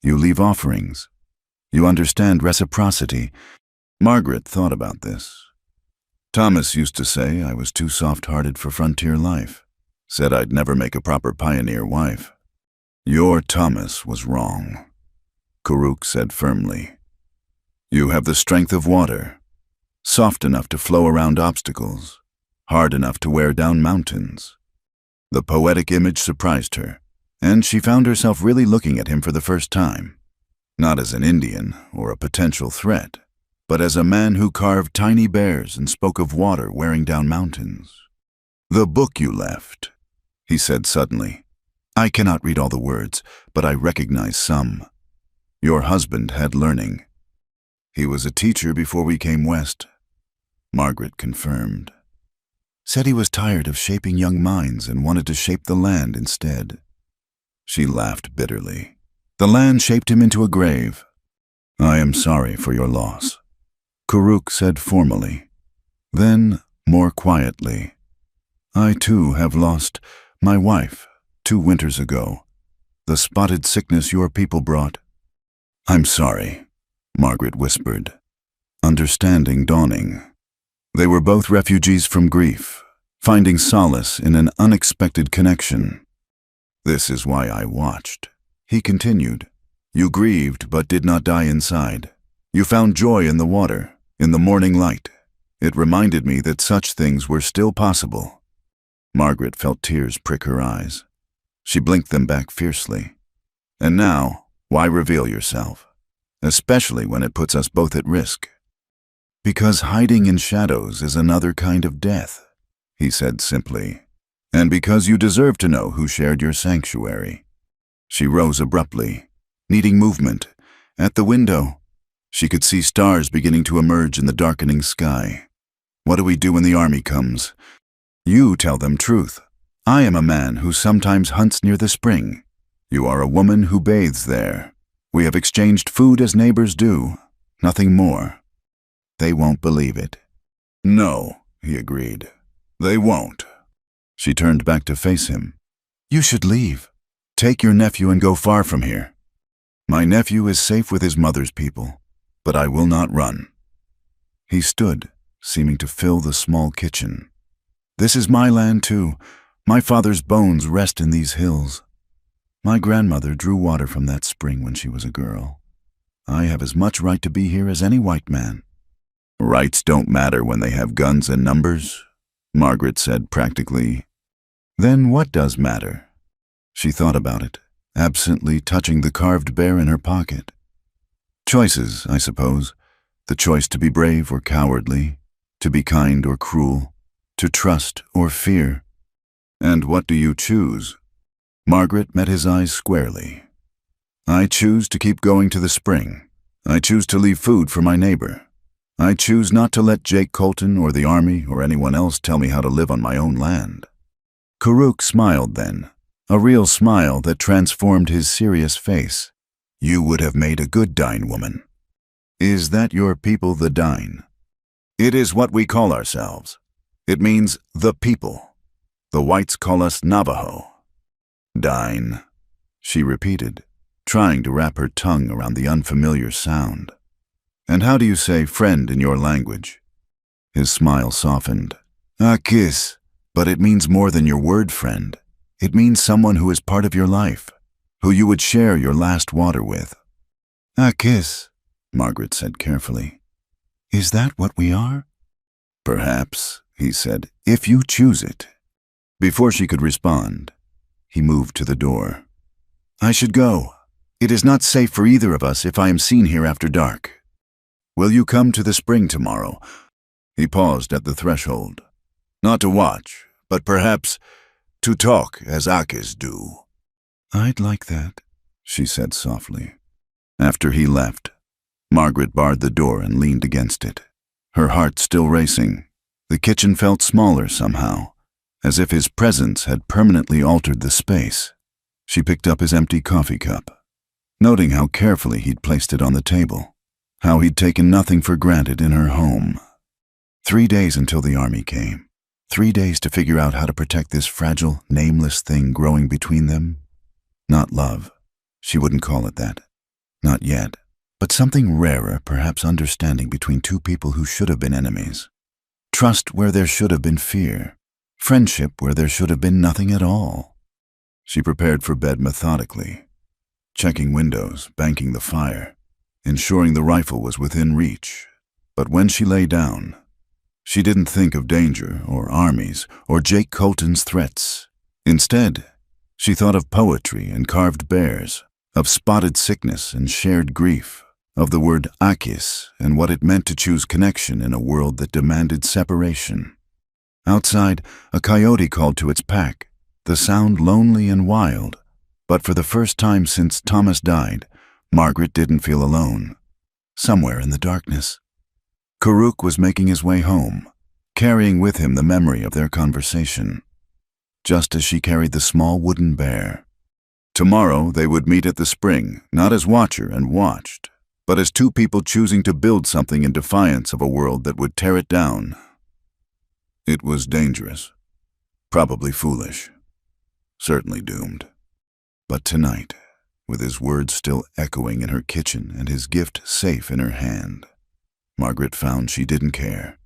Speaker 1: You leave offerings. You understand reciprocity." Margaret thought about this. "Thomas used to say I was too soft-hearted for frontier life. Said I'd never make a proper pioneer wife." "Your Thomas was wrong," Karuk said firmly. "You have the strength of water, soft enough to flow around obstacles, hard enough to wear down mountains." The poetic image surprised her, and she found herself really looking at him for the first time, not as an Indian or a potential threat, but as a man who carved tiny bears and spoke of water wearing down mountains. "The book you left," he said suddenly. "I cannot read all the words, but I recognize some. Your husband had learning." "He was a teacher before we came west," Margaret confirmed. "Said he was tired of shaping young minds and wanted to shape the land instead." She laughed bitterly. "The land shaped him into a grave." "I am sorry for your loss," Karuk said formally. Then, more quietly, "I too have lost my wife 2 winters ago. The spotted sickness your people brought." "I'm sorry," Margaret whispered, understanding dawning. They were both refugees from grief, finding solace in an unexpected connection. "This is why I watched," he continued. "You grieved but did not die inside. You found joy in the water, in the morning light. It reminded me that such things were still possible." Margaret felt tears prick her eyes. She blinked them back fiercely. "And now, why reveal yourself? Especially when it puts us both at risk." "Because hiding in shadows is another kind of death," he said simply. "And because you deserve to know who shared your sanctuary." She rose abruptly, needing movement. At the window, she could see stars beginning to emerge in the darkening sky. "What do we do when the army comes?" "You tell them truth. I am a man who sometimes hunts near the spring. You are a woman who bathes there. We have exchanged food as neighbors do, nothing more." "They won't believe it." "No," he agreed. "They won't." She turned back to face him. "You should leave. Take your nephew and go far from here." "My nephew is safe with his mother's people, but I will not run." He stood, seeming to fill the small kitchen. This is my land too. My father's bones rest in these hills. My grandmother drew water from that spring when she was a girl. I have as much right to be here as any white man." "Rights don't matter when they have guns and numbers," Margaret said practically. "Then what does matter?" She thought about it, absently touching the carved bear in her pocket. "Choices, I suppose. The choice to be brave or cowardly, to be kind or cruel, to trust or fear." "And what do you choose?" Margaret met his eyes squarely. "I choose to keep going to the spring. I choose to leave food for my neighbor. I choose not to let Jake Colton or the army or anyone else tell me how to live on my own land." Karuk smiled then, a real smile that transformed his serious face. "You would have made a good Dine woman." "Is that your people, the Dine?" "It is what we call ourselves. It means the people. The whites call us Navajo." "Dine," she repeated, trying to wrap her tongue around the unfamiliar sound. "And how do you say friend in your language?" His smile softened. "A kiss, but it means more than your word friend. It means someone who is part of your life, who you would share your last water with." "A kiss," Margaret said carefully. "Is that what we are?" "Perhaps," he said, "if you choose it." Before she could respond, he moved to the door. "I should go. It is not safe for either of us if I am seen here after dark. Will you come to the spring tomorrow?" He paused at the threshold. "Not to watch, but perhaps to talk as Akis do." "I'd like that," she said softly. After he left, Margaret barred the door and leaned against it, her heart still racing. The kitchen felt smaller somehow, as if his presence had permanently altered the space. She picked up his empty coffee cup, noting how carefully he'd placed it on the table, how he'd taken nothing for granted in her home. 3 days until the army came. 3 days to figure out how to protect this fragile, nameless thing growing between them. Not love. She wouldn't call it that. Not yet. But something rarer, perhaps understanding between two people who should have been enemies. Trust where there should have been fear. Friendship where there should have been nothing at all. She prepared for bed methodically, checking windows, banking the fire, ensuring the rifle was within reach. But when she lay down, she didn't think of danger or armies or Jake Colton's threats. Instead, she thought of poetry and carved bears, of spotted sickness and shared grief, of the word Akis and what it meant to choose connection in a world that demanded separation. Outside, a coyote called to its pack, the sound lonely and wild. But for the first time since Thomas died, Margaret didn't feel alone. Somewhere in the darkness, Karuk was making his way home, carrying with him the memory of their conversation, just as she carried the small wooden bear. Tomorrow they would meet at the spring, not as watcher and watched, but as two people choosing to build something in defiance of a world that would tear it down. It was dangerous, probably foolish, certainly doomed. But tonight, with his words still echoing in her kitchen and his gift safe in her hand, Margaret found she didn't care.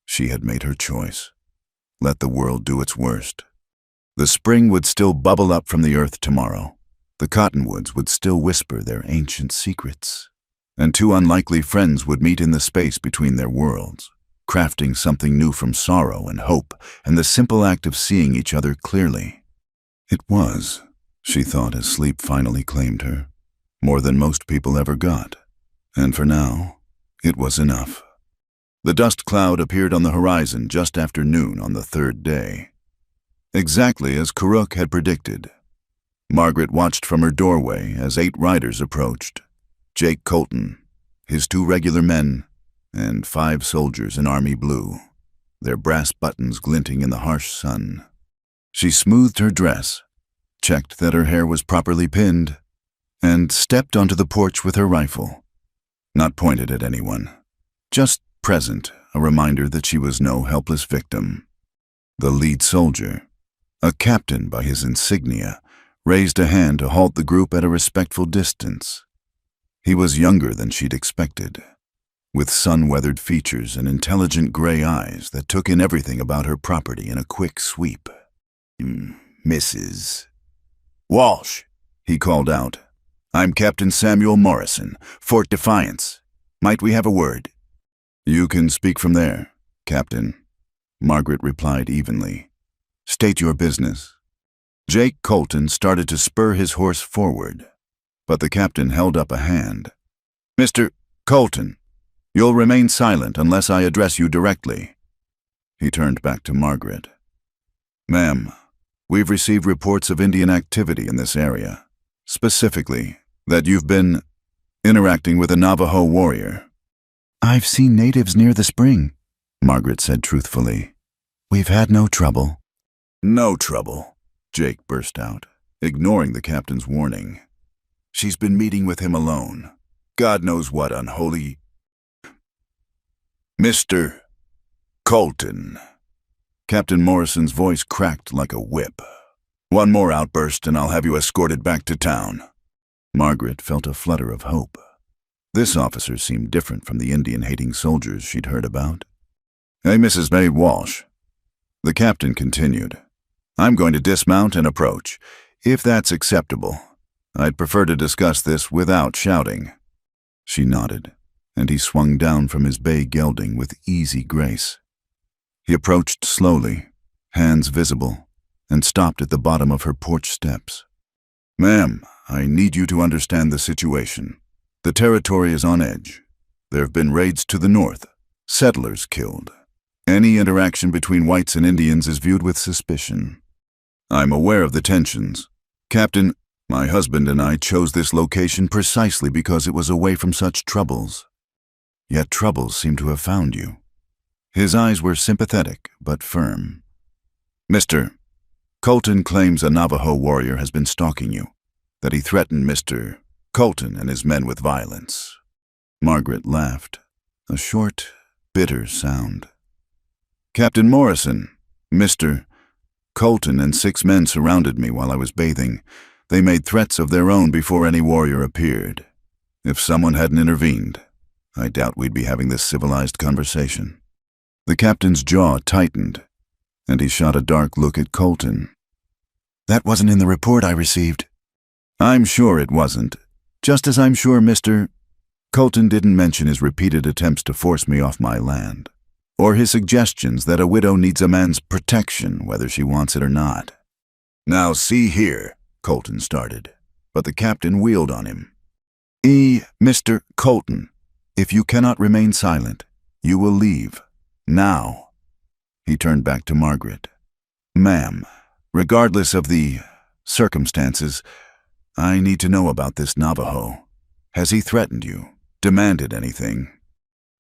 Speaker 1: She had made her choice. Let the world do its worst. The spring would still bubble up from the earth tomorrow. The cottonwoods would still whisper their ancient secrets. And two unlikely friends would meet in the space between their worlds, crafting something new from sorrow and hope and the simple act of seeing each other clearly. It was, she thought as sleep finally claimed her, more than most people ever got. And for now, it was enough. The dust cloud appeared on the horizon just after noon on the third day. Exactly as Karuk had predicted. Margaret watched from her doorway as 8 riders approached. Jake Colton, his 2 regular men, and 5 soldiers in army blue, their brass buttons glinting in the harsh sun. She smoothed her dress, checked that her hair was properly pinned, and stepped onto the porch with her rifle. Not pointed at anyone, just present, a reminder that she was no helpless victim. The lead soldier, a captain by his insignia, raised a hand to halt the group at a respectful distance. He was younger than she'd expected, with sun-weathered features and intelligent gray eyes that took in everything about her property in a quick sweep. Mrs. Walsh, he called out. I'm Captain Samuel Morrison, Fort Defiance. Might we have a word? You can speak from there, Captain, Margaret replied evenly. State your business. Jake Colton started to spur his horse forward, but the captain held up a hand. Mr. Colton, you'll remain silent unless I address you directly. He turned back to Margaret. Ma'am, we've received reports of Indian activity in this area, specifically that you've been interacting with a Navajo warrior. I've seen natives near the spring, Margaret said truthfully. We've had no trouble. No trouble, Jake burst out, ignoring the captain's warning. She's been meeting with him alone. God knows what unholy... Mr. Colton. Captain Morrison's voice cracked like a whip. One more outburst and I'll have you escorted back to town. Margaret felt a flutter of hope. This officer seemed different from the Indian-hating soldiers she'd heard about. Hey, Mrs. May Walsh. The captain continued. I'm going to dismount and approach, if that's acceptable. I'd prefer to discuss this without shouting. She nodded, and he swung down from his bay gelding with easy grace. He approached slowly, hands visible, and stopped at the bottom of her porch steps. Ma'am, I need you to understand the situation. The territory is on edge. There have been raids to the north, settlers killed. Any interaction between whites and Indians is viewed with suspicion. I'm aware of the tensions. Captain, my husband and I chose this location precisely because it was away from such troubles. Yet troubles seem to have found you. His eyes were sympathetic but firm. Mr. Colton claims a Navajo warrior has been stalking you, that he threatened Mr. Colton and his men with violence. Margaret laughed, a short, bitter sound. Captain Morrison, Mr. Colton and 6 men surrounded me while I was bathing. They made threats of their own before any warrior appeared. If someone hadn't intervened, I doubt we'd be having this civilized conversation. The captain's jaw tightened, and he shot a dark look at Colton. That wasn't in the report I received. I'm sure it wasn't, just as I'm sure Mr. Colton didn't mention his repeated attempts to force me off my land, or his suggestions that a widow needs a man's protection whether she wants it or not. Now see here, Colton started, but the captain wheeled on him. Mr. Colton, if you cannot remain silent, you will leave. Now. He turned back to Margaret. Ma'am, regardless of the circumstances, I need to know about this Navajo. Has he threatened you, demanded anything?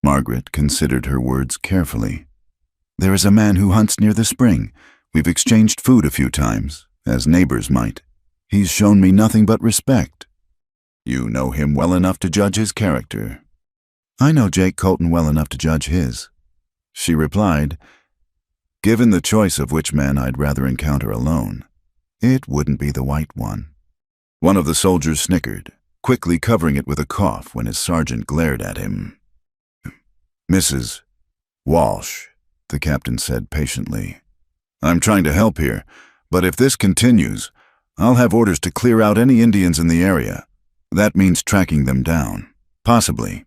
Speaker 1: Margaret considered her words carefully. There is a man who hunts near the spring. We've exchanged food a few times, as neighbors might. He's shown me nothing but respect. You know him well enough to judge his character. I know Jake Colton well enough to judge his. She replied, given the choice of which man I'd rather encounter alone, it wouldn't be the white one. One of the soldiers snickered, quickly covering it with a cough when his sergeant glared at him. Mrs. Walsh, the captain said patiently. I'm trying to help here, but if this continues, I'll have orders to clear out any Indians in the area. That means tracking them down. Possibly.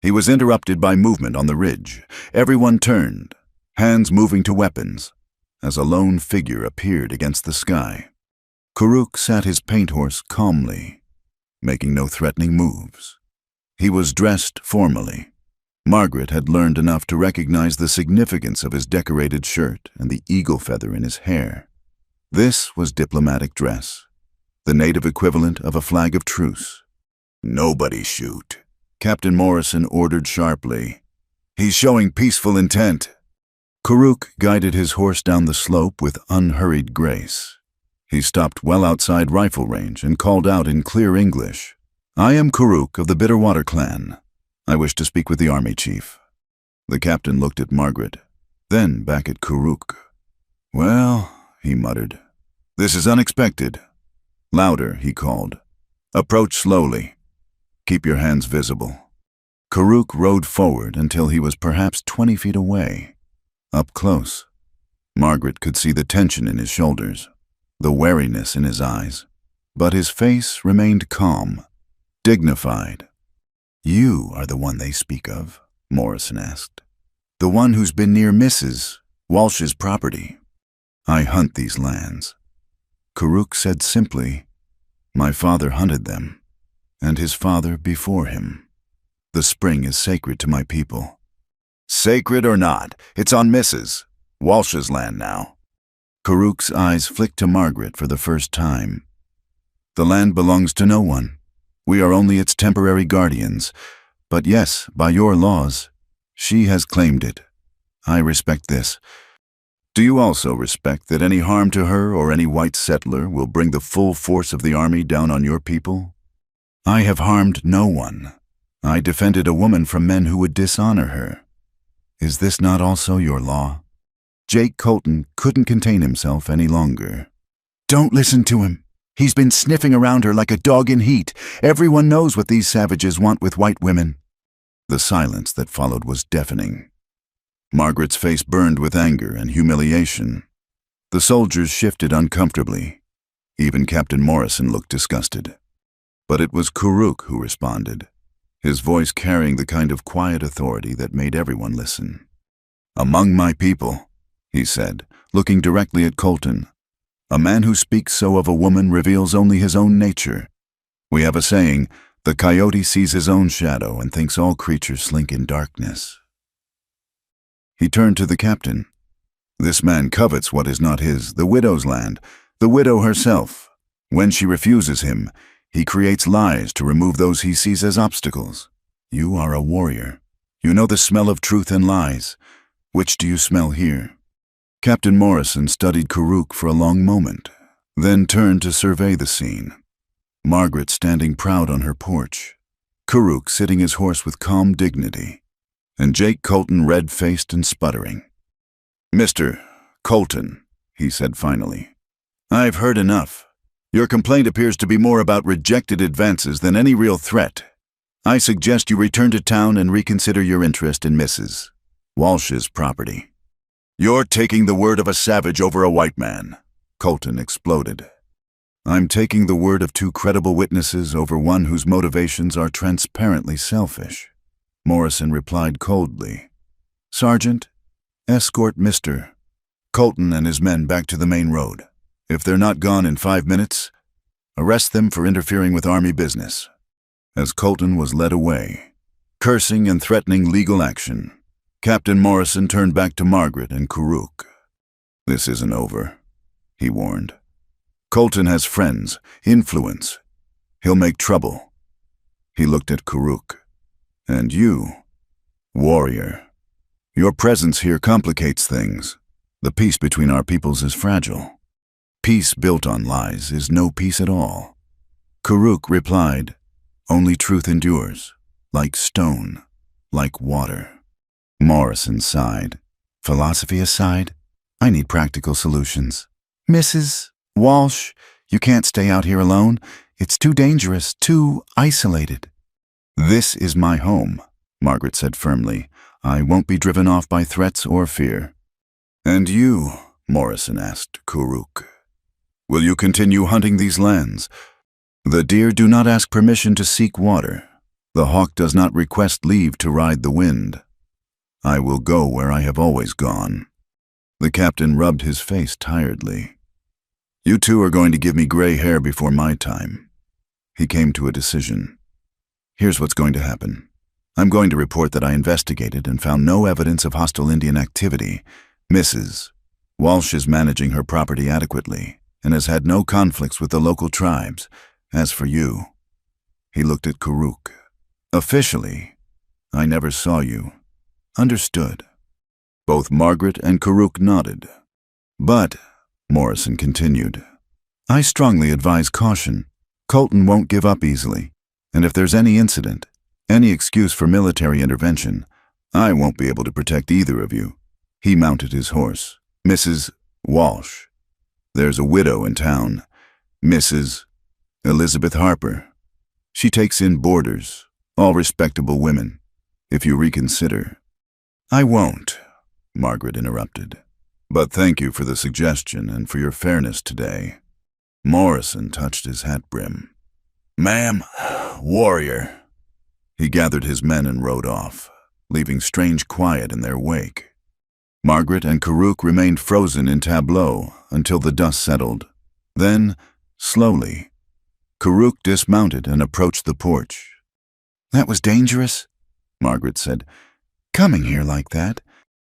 Speaker 1: He was interrupted by movement on the ridge. Everyone turned, hands moving to weapons, as a lone figure appeared against the sky. Karuk sat his paint horse calmly, making no threatening moves. He was dressed formally. Margaret had learned enough to recognize the significance of his decorated shirt and the eagle feather in his hair. This was diplomatic dress, the native equivalent of a flag of truce. Nobody shoot, Captain Morrison ordered sharply. He's showing peaceful intent. Karuk guided his horse down the slope with unhurried grace. He stopped well outside rifle range and called out in clear English, I am Karuk of the Bitterwater clan. I wish to speak with the army chief. The captain looked at Margaret, then back at Karuk. Well, he muttered, this is unexpected. Louder, he called. Approach slowly. Keep your hands visible. Karuk rode forward until he was perhaps 20 feet away. Up close, Margaret could see the tension in his shoulders, the wariness in his eyes, but his face remained calm, dignified. "You are the one they speak of?" Morrison asked. "The one who's been near Mrs. Walsh's property?" "I hunt these lands." Karuk said simply, "My father hunted them, and his father before him. The spring is sacred to my people." "Sacred or not, it's on Mrs. Walsh's land now." Karuk's eyes flicked to Margaret for the first time. "The land belongs to no one. We are only its temporary guardians. But yes, by your laws, she has claimed it. I respect this. Do you also respect that any harm to her or any white settler will bring the full force of the army down on your people?" "I have harmed no one. I defended a woman from men who would dishonor her. Is this not also your law?" Jake Colton couldn't contain himself any longer. "Don't listen to him. He's been sniffing around her like a dog in heat. Everyone knows what these savages want with white women." The silence that followed was deafening. Margaret's face burned with anger and humiliation. The soldiers shifted uncomfortably. Even Captain Morrison looked disgusted. But it was Karuk who responded, his voice carrying the kind of quiet authority that made everyone listen. "Among my people," he said, looking directly at Colton, "a man who speaks so of a woman reveals only his own nature. We have a saying, the coyote sees his own shadow and thinks all creatures slink in darkness." He turned to the captain. "This man covets what is not his, the widow's land, the widow herself. When she refuses him, he creates lies to remove those he sees as obstacles. You are a warrior. You know the smell of truth and lies. Which do you smell here?" Captain Morrison studied Karuk for a long moment, then turned to survey the scene. Margaret standing proud on her porch, Karuk sitting his horse with calm dignity, and Jake Colton red-faced and sputtering. "Mr. Colton," he said finally, "I've heard enough. Your complaint appears to be more about rejected advances than any real threat. I suggest you return to town and reconsider your interest in Mrs. Walsh's property." "You're taking the word of a savage over a white man," Colton exploded. "I'm taking the word of two credible witnesses over one whose motivations are transparently selfish," Morrison replied coldly. "Sergeant, escort Mr. Colton and his men back to the main road. If they're not gone in 5 minutes, arrest them for interfering with army business." As Colton was led away, cursing and threatening legal action, Captain Morrison turned back to Margaret and Karuk. "This isn't over," he warned. "Colton has friends, influence. He'll make trouble." He looked at Karuk. "And you, warrior, your presence here complicates things. The peace between our peoples is fragile. Peace built on lies is no peace at all." Karuk replied, "Only truth endures, like stone, like water." Morrison sighed. "Philosophy aside, I need practical solutions. Mrs. Walsh, you can't stay out here alone. It's too dangerous, too isolated." "This is my home," Margaret said firmly. "I won't be driven off by threats or fear." "And you," Morrison asked Karuk, "will you continue hunting these lands?" "The deer do not ask permission to seek water. The hawk does not request leave to ride the wind. I will go where I have always gone." The captain rubbed his face tiredly. "You two are going to give me gray hair before my time." He came to a decision. "Here's what's going to happen. I'm going to report that I investigated and found no evidence of hostile Indian activity. Mrs. Walsh is managing her property adequately and has had no conflicts with the local tribes. As for you," he looked at Karuk, "officially, I never saw you. Understood?" Both Margaret and Karuk nodded. "But," Morrison continued, "I strongly advise caution. Colton won't give up easily, and if there's any incident, any excuse for military intervention, I won't be able to protect either of you." He mounted his horse. "Mrs. Walsh. There's a widow in town, Mrs. Elizabeth Harper. She takes in boarders, all respectable women. if you reconsider." "I won't," Margaret interrupted. "But thank you for the suggestion and for your fairness today." Morrison touched his hat brim. "Ma'am, warrior." He gathered his men and rode off, leaving strange quiet in their wake. Margaret and Karuk remained frozen in tableau until the dust settled. Then, slowly, Karuk dismounted and approached the porch. "That was dangerous," Margaret said. "Coming here like that."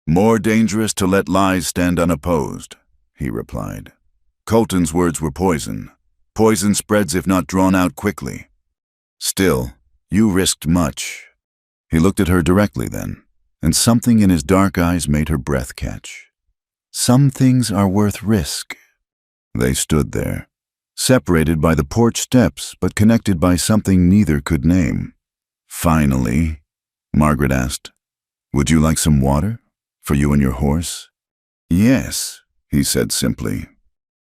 Speaker 1: "More dangerous to let lies stand unopposed," he replied. "Colton's words were poison. Poison spreads if not drawn out quickly. Still, you risked much." He looked at her directly then, and something in his dark eyes made her breath catch. "Some things are worth risk." They stood there, separated by the porch steps but connected by something neither could name. Finally, Margaret asked, "Would you like some water? For you and your horse?" "Yes," he said simply.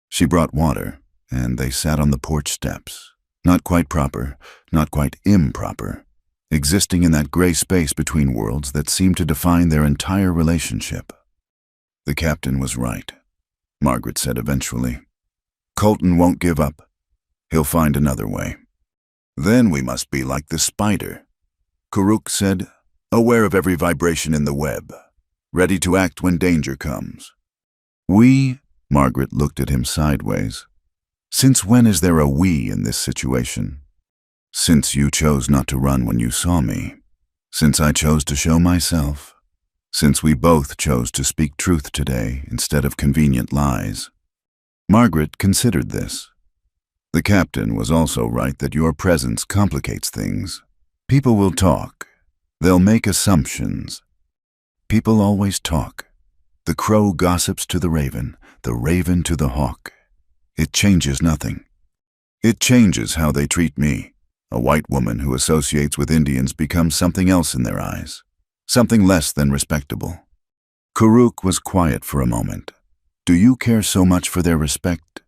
Speaker 1: She brought water, and they sat on the porch steps, not quite proper, not quite improper, existing in that gray space between worlds that seemed to define their entire relationship. "The captain was right," Margaret said eventually. "Colton won't give up. He'll find another way." "Then we must be like the spider," Karuk said, aware of every vibration in the web, ready to act when danger comes. Margaret looked at him sideways. "Since when is there a we in this situation?" "Since you chose not to run when you saw me. Since I chose to show myself. Since we both chose to speak truth today instead of convenient lies." Margaret considered this. "The captain was also right that your presence complicates things. People will talk. They'll make assumptions. People always talk. The crow gossips to the raven to the hawk. It changes nothing. It changes how they treat me. A white woman who associates with Indians becomes something else in their eyes, something less than respectable." Karuk was quiet for a moment. "Do you care so much for their respect?"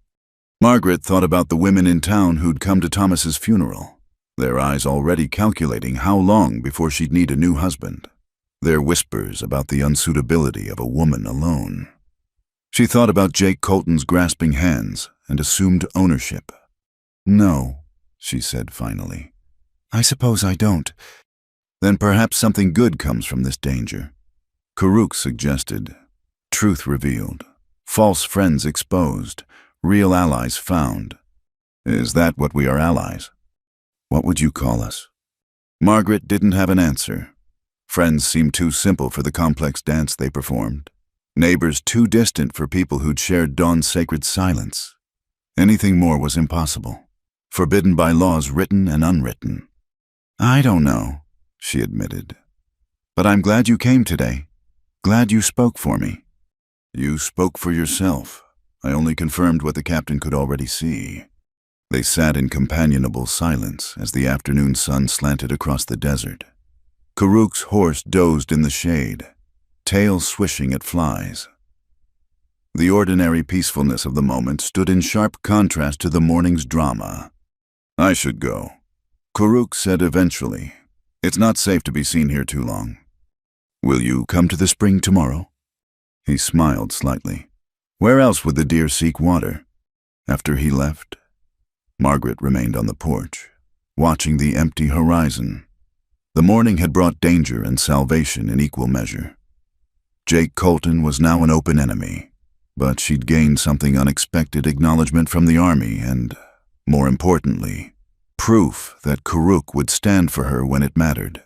Speaker 1: Margaret thought about the women in town who'd come to Thomas's funeral, their eyes already calculating how long before she'd need a new husband, their whispers about the unsuitability of a woman alone. She thought about Jake Colton's grasping hands and assumed ownership. "No," she said finally. "I suppose I don't." "Then perhaps something good comes from this danger." Karuk suggested. "Truth revealed. False friends exposed. Real allies found. Is that what we are, allies? What would you call us?" Margaret didn't have an answer. Friends seemed too simple for the complex dance they performed. Neighbors too distant for people who'd shared dawn's sacred silence. Anything more was impossible, forbidden by laws written and unwritten. "I don't know," she admitted. "But I'm glad you came today. Glad you spoke for me." "You spoke for yourself. I only confirmed what the captain could already see." They sat in companionable silence as the afternoon sun slanted across the desert. Karuk's horse dozed in the shade, tail swishing at flies. The ordinary peacefulness of the moment stood in sharp contrast to the morning's drama. "I should go," Karuk said eventually. "It's not safe to be seen here too long." "Will you come to the spring tomorrow?" He smiled slightly. Where else would the deer seek water? After he left, Margaret remained on the porch, watching the empty horizon. The morning had brought danger and salvation in equal measure. Jake Colton was now an open enemy, but she'd gained something unexpected: acknowledgement from the army and, more importantly, proof that Karuk would stand for her when it mattered.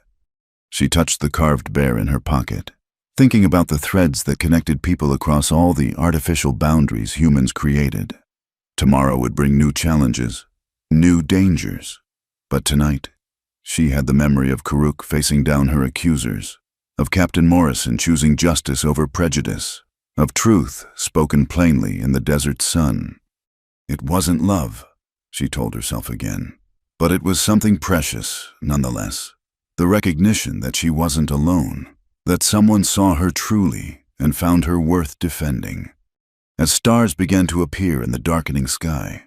Speaker 1: She touched the carved bear in her pocket, thinking about the threads that connected people across all the artificial boundaries humans created. Tomorrow would bring new challenges, new dangers, but tonight, she had the memory of Karuk facing down her accusers, of Captain Morrison choosing justice over prejudice, of truth spoken plainly in the desert sun. It wasn't love, she told herself again, but it was something precious, nonetheless. The recognition that she wasn't alone, that someone saw her truly and found her worth defending. As stars began to appear in the darkening sky,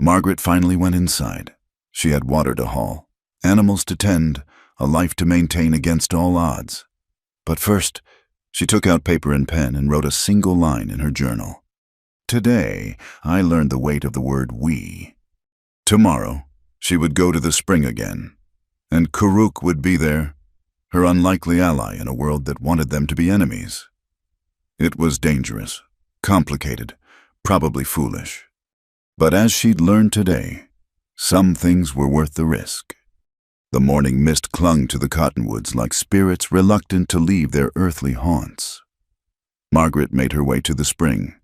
Speaker 1: Margaret finally went inside. She had water to haul, animals to tend, a life to maintain against all odds. But first, she took out paper and pen and wrote a single line in her journal. Today, I learned the weight of the word we. Tomorrow, she would go to the spring again, and Karuk would be there, her unlikely ally in a world that wanted them to be enemies. It was dangerous, complicated, probably foolish. But as she'd learned today, some things were worth the risk. The morning mist clung to the cottonwoods like spirits reluctant to leave their earthly haunts. Margaret made her way to the spring,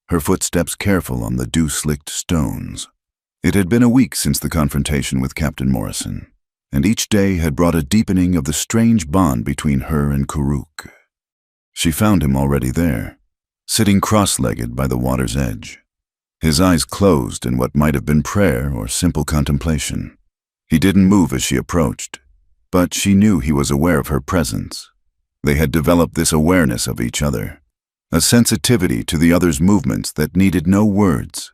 Speaker 1: her footsteps careful on the dew-slicked stones. It had been a week since the confrontation with Captain Morrison, and each day had brought a deepening of the strange bond between her and Karuk. She found him already there, sitting cross-legged by the water's edge, his eyes closed in what might have been prayer or simple contemplation. He didn't move as she approached, but she knew he was aware of her presence. They had developed this awareness of each other, a sensitivity to the other's movements that needed no words.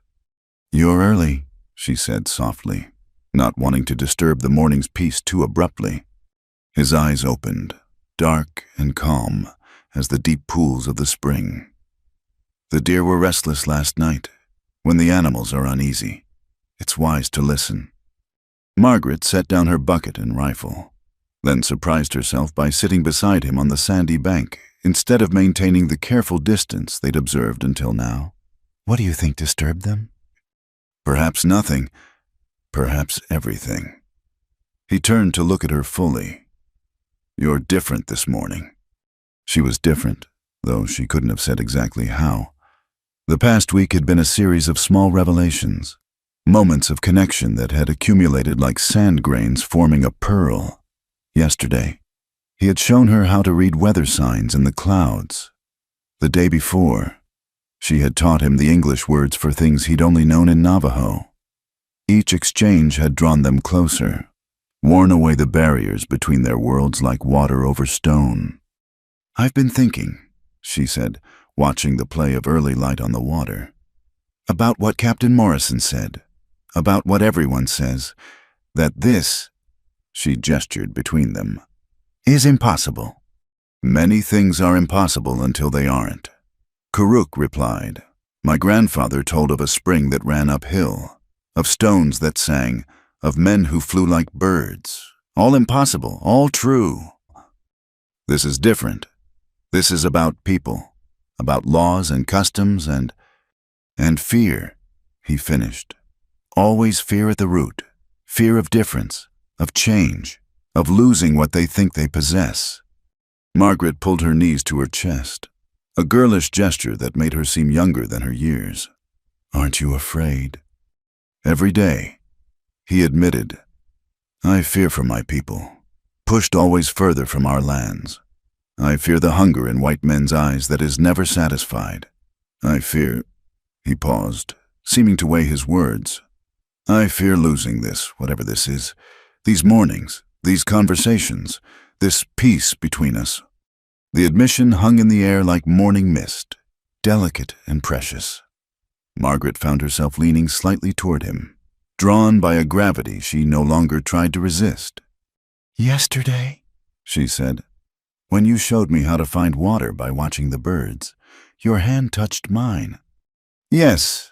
Speaker 1: "You're early," she said softly, not wanting to disturb the morning's peace too abruptly. His eyes opened, dark and calm as the deep pools of the spring. "The deer were restless last night. When the animals are uneasy, it's wise to listen." Margaret set down her bucket and rifle, then surprised herself by sitting beside him on the sandy bank instead of maintaining the careful distance they'd observed until now. "What do you think disturbed them?" "Perhaps nothing. Perhaps everything." He turned to look at her fully. "You're different this morning." She was different, though she couldn't have said exactly how. The past week had been a series of small revelations, moments of connection that had accumulated like sand grains forming a pearl. Yesterday, he had shown her how to read weather signs in the clouds. The day before, she had taught him the English words for things he'd only known in Navajo. Each exchange had drawn them closer, worn away the barriers between their worlds like water over stone. "I've been thinking," she said, watching the play of early light on the water, "about what Captain Morrison said, about what everyone says, that this," she gestured between them, "is impossible." "Many things are impossible until they aren't," Karuk replied. "My grandfather told of a spring that ran uphill, of stones that sang, of men who flew like birds. All impossible, all true. This is different. This is about people, about laws and customs and fear," he finished. "Always fear at the root, fear of difference, of change, of losing what they think they possess." Margaret pulled her knees to her chest, a girlish gesture that made her seem younger than her years. "Aren't you afraid?" "Every day," he admitted. "I fear for my people, pushed always further from our lands. I fear the hunger in white men's eyes that is never satisfied. I fear—" He paused, seeming to weigh his words. "I fear losing this, whatever this is, these mornings, these conversations, this peace between us." The admission hung in the air like morning mist, delicate and precious. Margaret found herself leaning slightly toward him, drawn by a gravity she no longer tried to resist. "Yesterday," she said, "when you showed me how to find water by watching the birds, your hand touched mine." "Yes."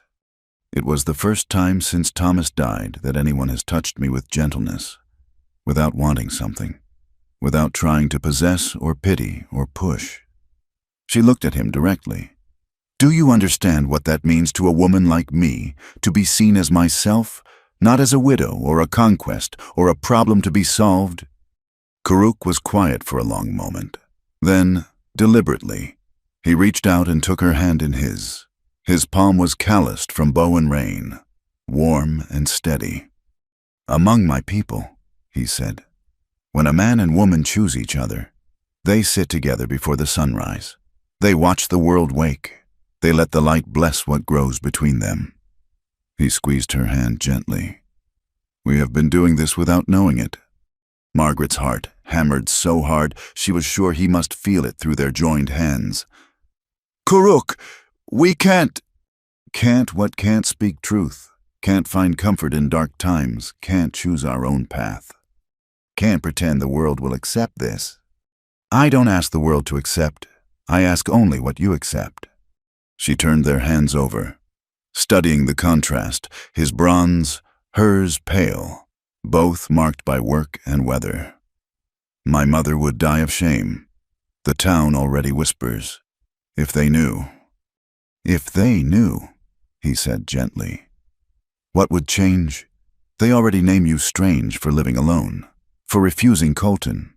Speaker 1: It was the first time since Thomas died that anyone has touched me with gentleness, without wanting something, without trying to possess or pity or push. She looked at him directly. "Do you understand what that means to a woman like me, to be seen as myself, not as a widow or a conquest or a problem to be solved?" Karuk was quiet for a long moment. Then, deliberately, he reached out and took her hand in his. His palm was calloused from bow and rain, warm and steady. "Among my people," he said, "when a man and woman choose each other, they sit together before the sunrise. They watch the world wake. They let the light bless what grows between them." He squeezed her hand gently. "We have been doing this without knowing it." Margaret's heart hammered so hard she was sure he must feel it through their joined hands. "Karuk, we can't—" "Can't what can't speak truth, can't find comfort in dark times, can't choose our own path." can't pretend the world will accept this. I don't ask the world to accept. I ask only what you accept. She turned their hands over, studying the contrast, his bronze, hers pale, both marked by work and weather. My mother would die of shame. The town already whispers. If they knew. If they knew, he said gently. What would change? They already name you strange for living alone, for refusing Colton,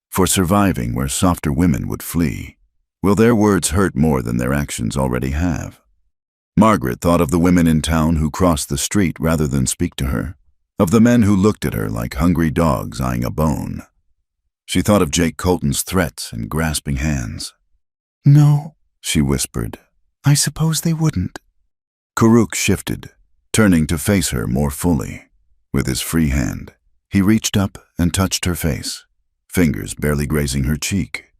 Speaker 1: for surviving where softer women would flee. Will their words hurt more than their actions already have? Margaret thought of the women in town who crossed the street rather than speak to her, of the men who looked at her like hungry dogs eyeing a bone. She thought of Jake Colton's threats and grasping hands. No, she whispered. I suppose they wouldn't. Karuk shifted, turning to face her more fully. With his free hand, he reached up and touched her face, fingers barely grazing her cheek.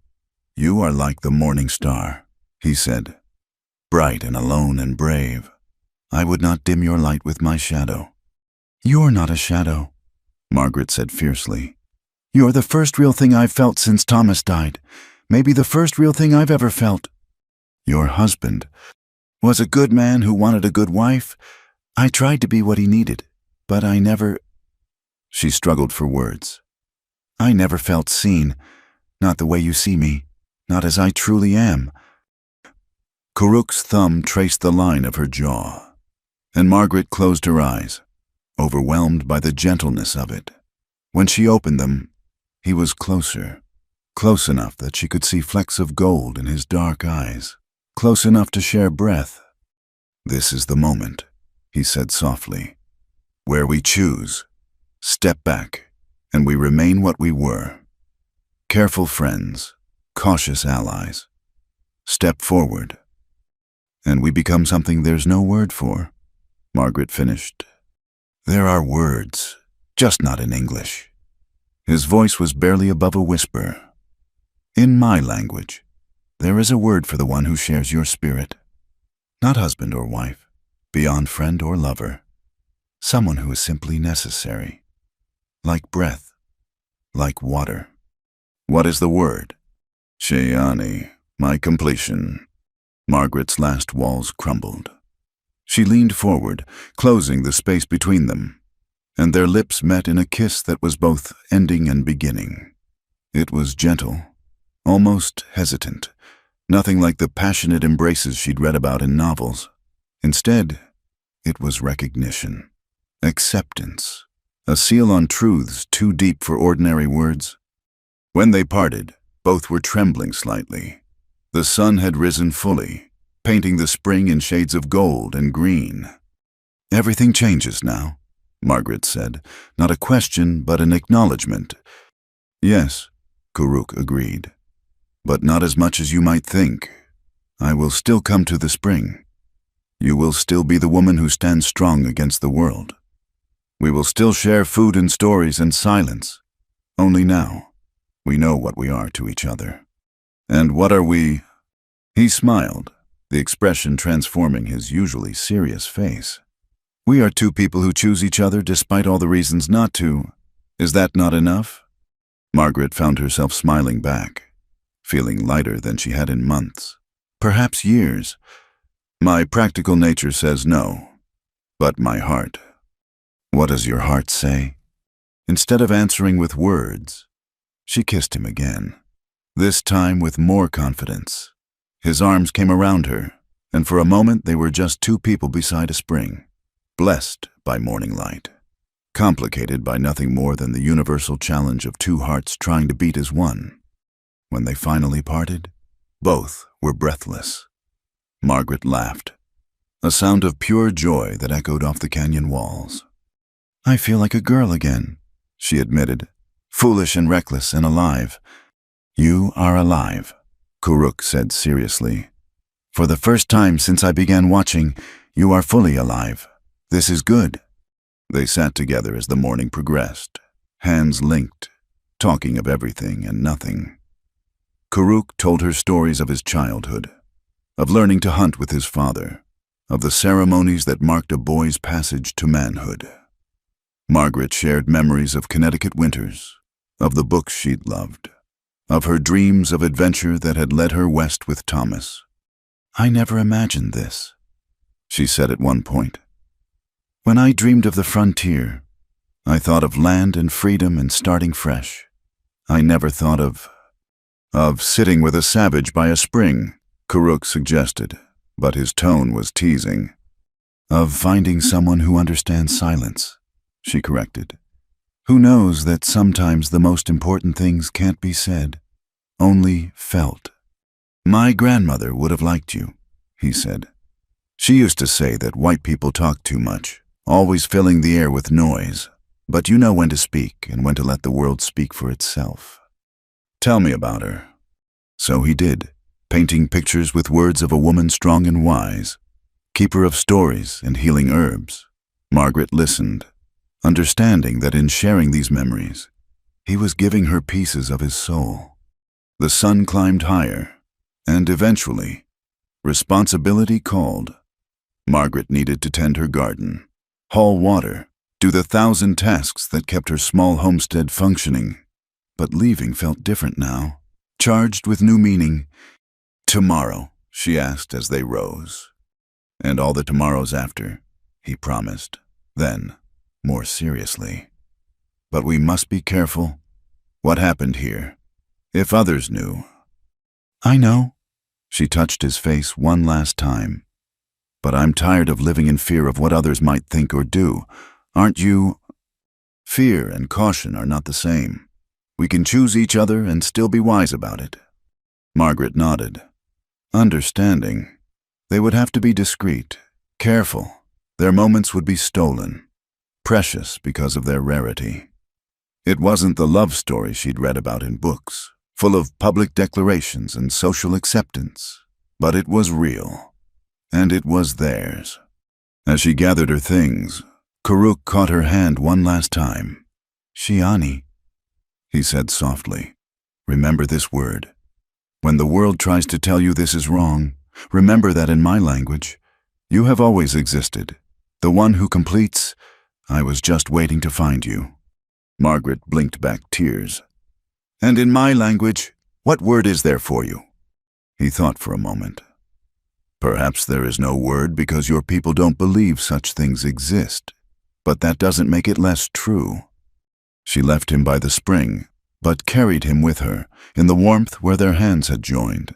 Speaker 1: You are like the morning star, he said, bright and alone and brave. I would not dim your light with my shadow. You're not a shadow, Margaret said fiercely. You're the first real thing I've felt since Thomas died, maybe the first real thing I've ever felt. Your husband was a good man who wanted a good wife. I tried to be what he needed, but I never... She struggled for words. I never felt seen, not the way you see me, not as I truly am. Karuk's thumb traced the line of her jaw, and Margaret closed her eyes, overwhelmed by the gentleness of it. When she opened them, he was closer, close enough that she could see flecks of gold in his dark eyes, close enough to share breath. This is the moment, he said softly, where we choose, step back, and we remain what we were. Careful friends, cautious allies. Step forward, and we become something there's no word for, Margaret finished. There are words, just not in English. His voice was barely above a whisper. In my language, there is a word for the one who shares your spirit. Not husband or wife, beyond friend or lover. Someone who is simply necessary. Like breath, like water. What is the word? Shayani, my completion. Margaret's last walls crumbled. She leaned forward, closing the space between them, and their lips met in a kiss that was both ending and beginning. It was gentle, almost hesitant, nothing like the passionate embraces she'd read about in novels. Instead, it was recognition, acceptance, a seal on truths too deep for ordinary words. When they parted, both were trembling slightly. The sun had risen fully, painting the spring in shades of gold and green. Everything changes now, Margaret said, not a question but an acknowledgement. Yes, Karuk agreed, but not as much as you might think. I will still come to the spring. You will still be the woman who stands strong against the world. We will still share food and stories and silence. Only now, we know what we are to each other. And what are we? He smiled, the expression transforming his usually serious face. We are two people who choose each other despite all the reasons not to. Is that not enough? Margaret found herself smiling back, feeling lighter than she had in months, perhaps years. My practical nature says no, but my heart. What does your heart say? Instead of answering with words, she kissed him again, this time with more confidence. His arms came around her, and for a moment they were just two people beside a spring, blessed by morning light, complicated by nothing more than the universal challenge of two hearts trying to beat as one. When they finally parted, both were breathless. Margaret laughed, a sound of pure joy that echoed off the canyon walls. I feel like a girl again, she admitted, foolish and reckless and alive. You are alive, Karuk said seriously. For the first time since I began watching, you are fully alive. This is good. They sat together as the morning progressed, hands linked, talking of everything and nothing. Karuk told her stories of his childhood, of learning to hunt with his father, of the ceremonies that marked a boy's passage to manhood. Margaret shared memories of Connecticut winters, of the books she'd loved, of her dreams of adventure that had led her west with Thomas. "I never imagined this," she said at one point. "When I dreamed of the frontier, I thought of land and freedom and starting fresh. I never thought of sitting with a savage by a spring," Karuk suggested, but his tone was teasing. "Of finding someone who understands silence," she corrected. "Who knows that sometimes the most important things can't be said, only felt." "My grandmother would have liked you," he said. "She used to say that white people talk too much, always filling the air with noise, but you know when to speak and when to let the world speak for itself. Tell me about her." So he did, painting pictures with words of a woman strong and wise, keeper of stories and healing herbs. Margaret listened, understanding that in sharing these memories, he was giving her pieces of his soul. The sun climbed higher, and eventually, responsibility called. Margaret needed to tend her garden, haul water, do the 1,000 tasks that kept her small homestead functioning. But leaving felt different now, charged with new meaning. "Tomorrow," she asked as they rose. "And all the tomorrows after," he promised, then, more seriously. "But we must be careful. What happened here? If others knew." "I know." She touched his face one last time. "But I'm tired of living in fear of what others might think or do. Aren't you?" "Fear and caution are not the same. We can choose each other and still be wise about it." Margaret nodded. Understanding. They would have to be discreet, careful. Their moments would be stolen, precious because of their rarity. It wasn't the love story she'd read about in books, full of public declarations and social acceptance, but it was real, and it was theirs. As she gathered her things, Karuk caught her hand one last time. "Shiani," he said softly. "Remember this word. When the world tries to tell you this is wrong, remember that in my language, you have always existed. The one who completes, I was just waiting to find you." Margaret blinked back tears. "And in my language, what word is there for you?" He thought for a moment. "Perhaps there is no word because your people don't believe such things exist, but that doesn't make it less true." She left him by the spring, but carried him with her, in the warmth where their hands had joined,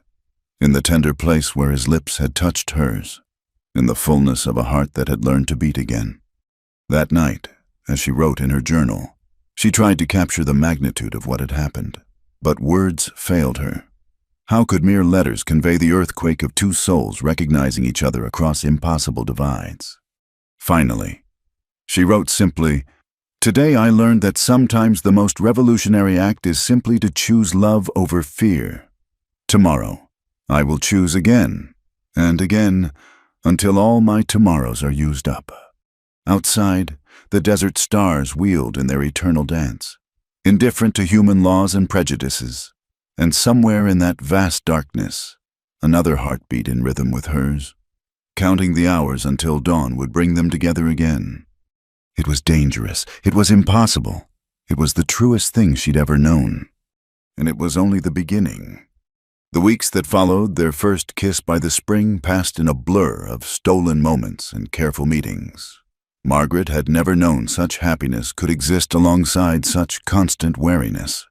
Speaker 1: in the tender place where his lips had touched hers, in the fullness of a heart that had learned to beat again. That night, as she wrote in her journal, she tried to capture the magnitude of what had happened, but words failed her. How could mere letters convey the earthquake of two souls recognizing each other across impossible divides? Finally, she wrote simply, "Today I learned that sometimes the most revolutionary act is simply to choose love over fear. Tomorrow, I will choose again, and again, until all my tomorrows are used up." Outside, the desert stars wheeled in their eternal dance, indifferent to human laws and prejudices, and somewhere in that vast darkness, another heartbeat in rhythm with hers, counting the hours until dawn would bring them together again. It was dangerous. It was impossible. It was the truest thing she'd ever known. And it was only the beginning. The weeks that followed their first kiss by the spring passed in a blur of stolen moments and careful meetings. Margaret had never known such happiness could exist alongside such constant wariness.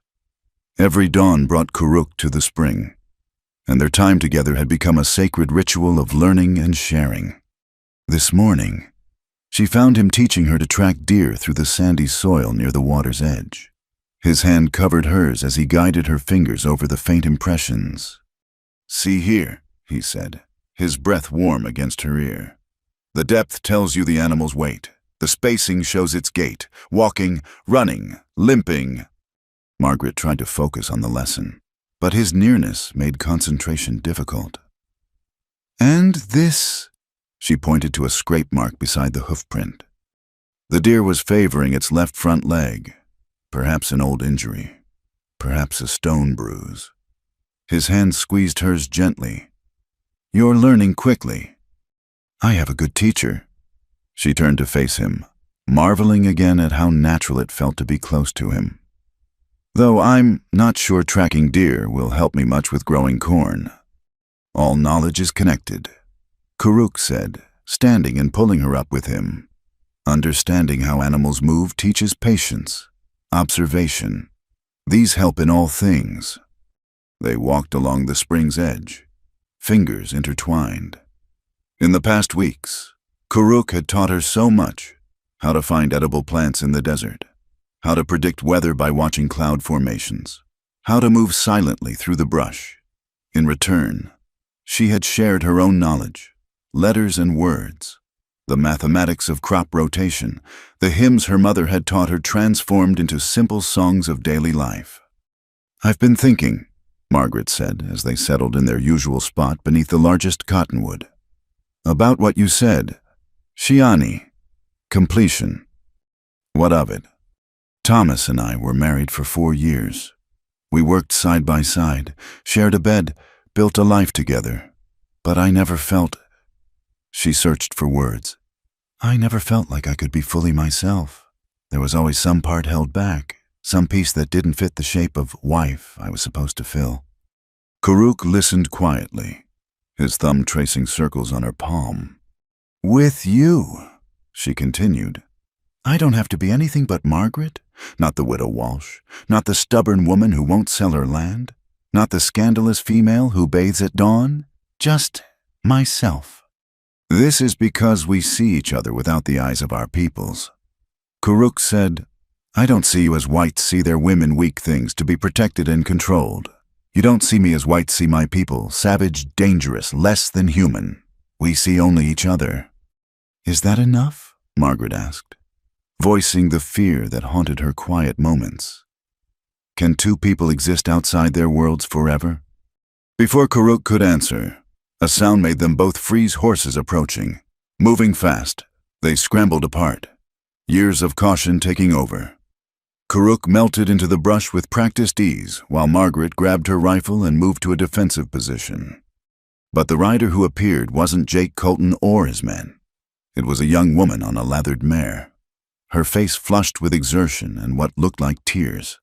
Speaker 1: Every dawn brought Karuk to the spring, and their time together had become a sacred ritual of learning and sharing. This morning, she found him teaching her to track deer through the sandy soil near the water's edge. His hand covered hers as he guided her fingers over the faint impressions. "See here," he said, his breath warm against her ear. "The depth tells you the animal's weight. The spacing shows its gait, walking, running, limping." Margaret tried to focus on the lesson, but his nearness made concentration difficult. "And this," she pointed to a scrape mark beside the hoofprint. The deer was favoring its left front leg, perhaps an old injury, perhaps a stone bruise. His hand squeezed hers gently. "You're learning quickly." "I have a good teacher." She turned to face him, marveling again at how natural it felt to be close to him. Though I'm not sure tracking deer will help me much with growing corn. All knowledge is connected, Kuruk said, standing and pulling her up with him. Understanding how animals move teaches patience, observation. These help in all things. They walked along the spring's edge, fingers intertwined. In the past weeks, Kuruk had taught her so much: how to find edible plants in the desert, how to predict weather by watching cloud formations, how to move silently through the brush. In return, she had shared her own knowledge, letters and words, the mathematics of crop rotation, the hymns her mother had taught her transformed into simple songs of daily life. "I've been thinking," Margaret said as they settled in their usual spot beneath the largest cottonwood, "about what you said. Shiani, completion. What of it? Thomas and I were married for 4 years. We worked side by side, shared a bed, built a life together. But I never felt—" She searched for words. "I never felt like I could be fully myself. There was always some part held back, some piece that didn't fit the shape of wife I was supposed to fill." Kuruk listened quietly, his thumb tracing circles on her palm. "With you," she continued, "I don't have to be anything but Margaret, not the widow Walsh, not the stubborn woman who won't sell her land, not the scandalous female who bathes at dawn, just myself. This is because we see each other without the eyes of our peoples." Kuruk said, "I don't see you as whites see their women weak things to be protected and controlled. You don't see me as whites see my people, savage, dangerous, less than human. We see only each other." "Is that enough?" Margaret asked, voicing the fear that haunted her quiet moments. Can two people exist outside their worlds forever? Before Kuruk could answer, a sound made them both freeze. Horses approaching. Moving fast, they scrambled apart, years of caution taking over. Kuruk melted into the brush with practiced ease, while Margaret grabbed her rifle and moved to a defensive position. But the rider who appeared wasn't Jake Colton or his men. It was a young woman on a lathered mare, her face flushed with exertion and what looked like tears.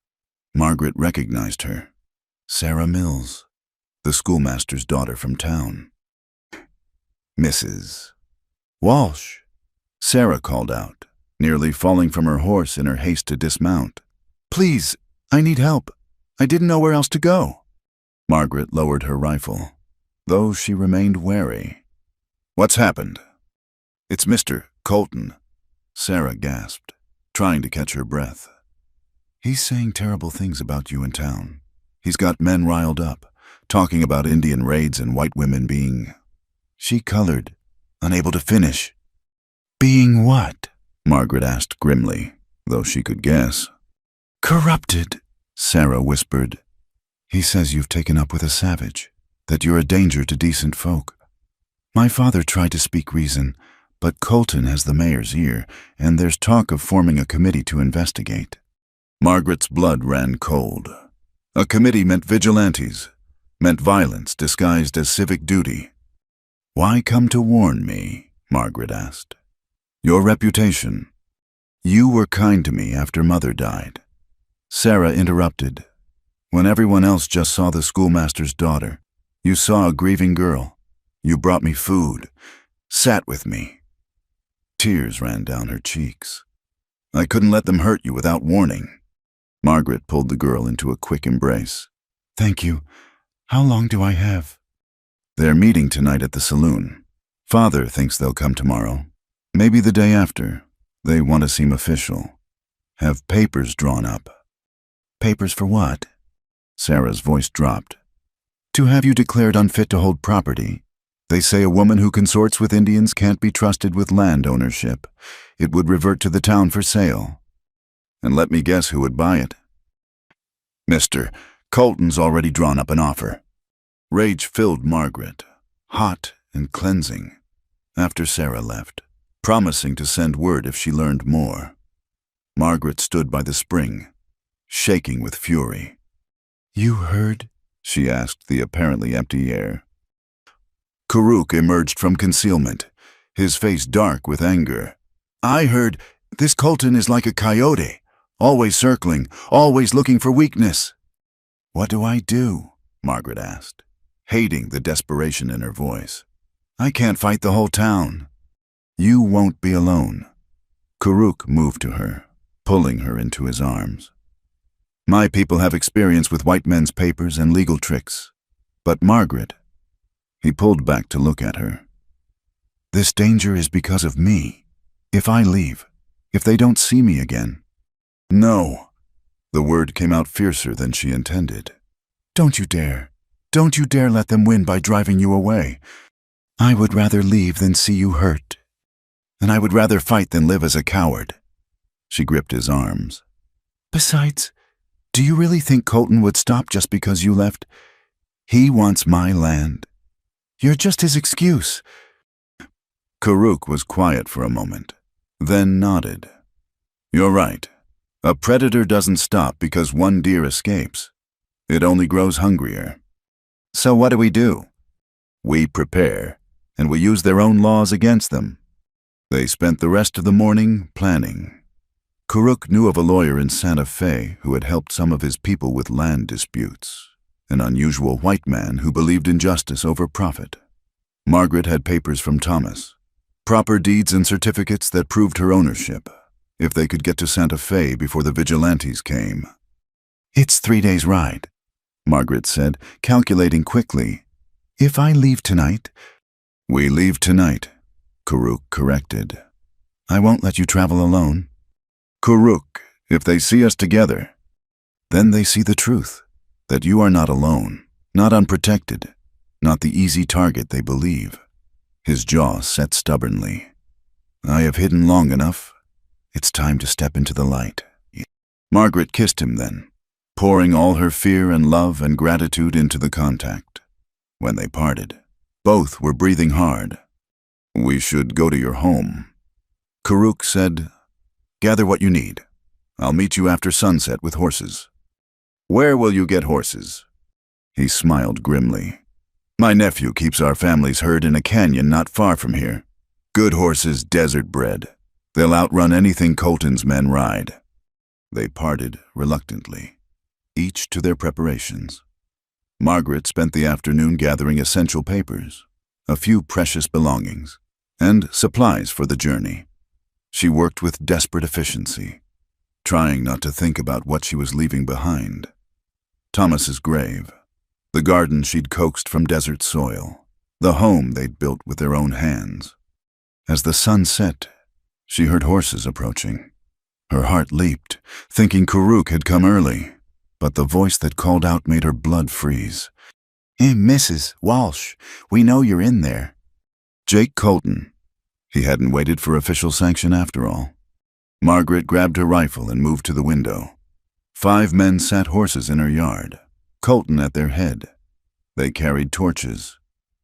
Speaker 1: Margaret recognized her. Sarah Mills, the schoolmaster's daughter from town. "Mrs. Walsh," Sarah called out, nearly falling from her horse in her haste to dismount. "Please, I need help. I didn't know where else to go." Margaret lowered her rifle, though she remained wary. "What's happened?" "It's Mr. Colton," Sarah gasped, trying to catch her breath. "He's saying terrible things about you in town. He's got men riled up, talking about Indian raids and white women being—" She colored, unable to finish. "Being what?" Margaret asked grimly, though she could guess. "Corrupted," Sarah whispered. "He says you've taken up with a savage, that you're a danger to decent folk. My father tried to speak reason, but Colton has the mayor's ear, and there's talk of forming a committee to investigate." Margaret's blood ran cold. A committee meant vigilantes, meant violence disguised as civic duty. "Why come to warn me?" Margaret asked. "Your reputation. You were kind to me after Mother died." Sarah interrupted. "When everyone else just saw the schoolmaster's daughter, you saw a grieving girl. You brought me food, sat with me." Tears ran down her cheeks. "I couldn't let them hurt you without warning." Margaret pulled the girl into a quick embrace. "Thank you. How long do I have?" "They're meeting tonight at the saloon. Father thinks they'll come tomorrow. Maybe the day after. They want to seem official. Have papers drawn up." "Papers for what?" Sarah's voice dropped. "To have you declared unfit to hold property. They say a woman who consorts with Indians can't be trusted with land ownership. It would revert to the town for sale. And let me guess who would buy it. Mr. Colton's already drawn up an offer." Rage filled Margaret, hot and cleansing, after Sarah left, promising to send word if she learned more. Margaret stood by the spring, shaking with fury. "You heard?" she asked the apparently empty air. Kuruk emerged from concealment, his face dark with anger. "I heard. This Colton is like a coyote. Always circling, always looking for weakness. What do I do? Margaret asked, hating the desperation in her voice. I can't fight the whole town. You won't be alone. Karuk moved to her, pulling her into his arms. My people have experience with white men's papers and legal tricks. But Margaret, he pulled back to look at her. This danger is because of me. If I leave, if they don't see me again. No. The word came out fiercer than she intended. Don't you dare. Don't you dare let them win by driving you away. I would rather leave than see you hurt. And I would rather fight than live as a coward. She gripped his arms. Besides, do you really think Colton would stop just because you left? He wants my land. You're just his excuse. Karuk was quiet for a moment, then nodded. You're right. A predator doesn't stop because one deer escapes. It only grows hungrier. So what do? We prepare, and we use their own laws against them. They spent the rest of the morning planning. Karuk knew of a lawyer in Santa Fe who had helped some of his people with land disputes, an unusual white man who believed in justice over profit. Margaret had papers from Thomas, proper deeds and certificates that proved her ownership, if they could get to Santa Fe before the vigilantes came. It's 3 days' ride, Margaret said, calculating quickly. If I leave tonight... We leave tonight, Karuk corrected. I won't let you travel alone. Karuk, if they see us together, then they see the truth, that you are not alone, not unprotected, not the easy target they believe. His jaw set stubbornly. I have hidden long enough. It's time to step into the light. Margaret kissed him then, pouring all her fear and love and gratitude into the contact. When they parted, both were breathing hard. We should go to your home. Karuk said, Gather what you need. I'll meet you after sunset with horses. Where will you get horses? He smiled grimly. My nephew keeps our family's herd in a canyon not far from here. Good horses, desert bred. They'll outrun anything Colton's men ride. They parted reluctantly, each to their preparations. Margaret spent the afternoon gathering essential papers, a few precious belongings, and supplies for the journey. She worked with desperate efficiency, trying not to think about what she was leaving behind. Thomas's grave, the garden she'd coaxed from desert soil, the home they'd built with their own hands. As the sun set, she heard horses approaching. Her heart leaped, thinking Karuk had come early, but the voice that called out made her blood freeze. Mrs. Walsh, we know you're in there. Jake Colton. He hadn't waited for official sanction after all. Margaret grabbed her rifle and moved to the window. 5 men sat horses in her yard, Colton at their head. They carried torches.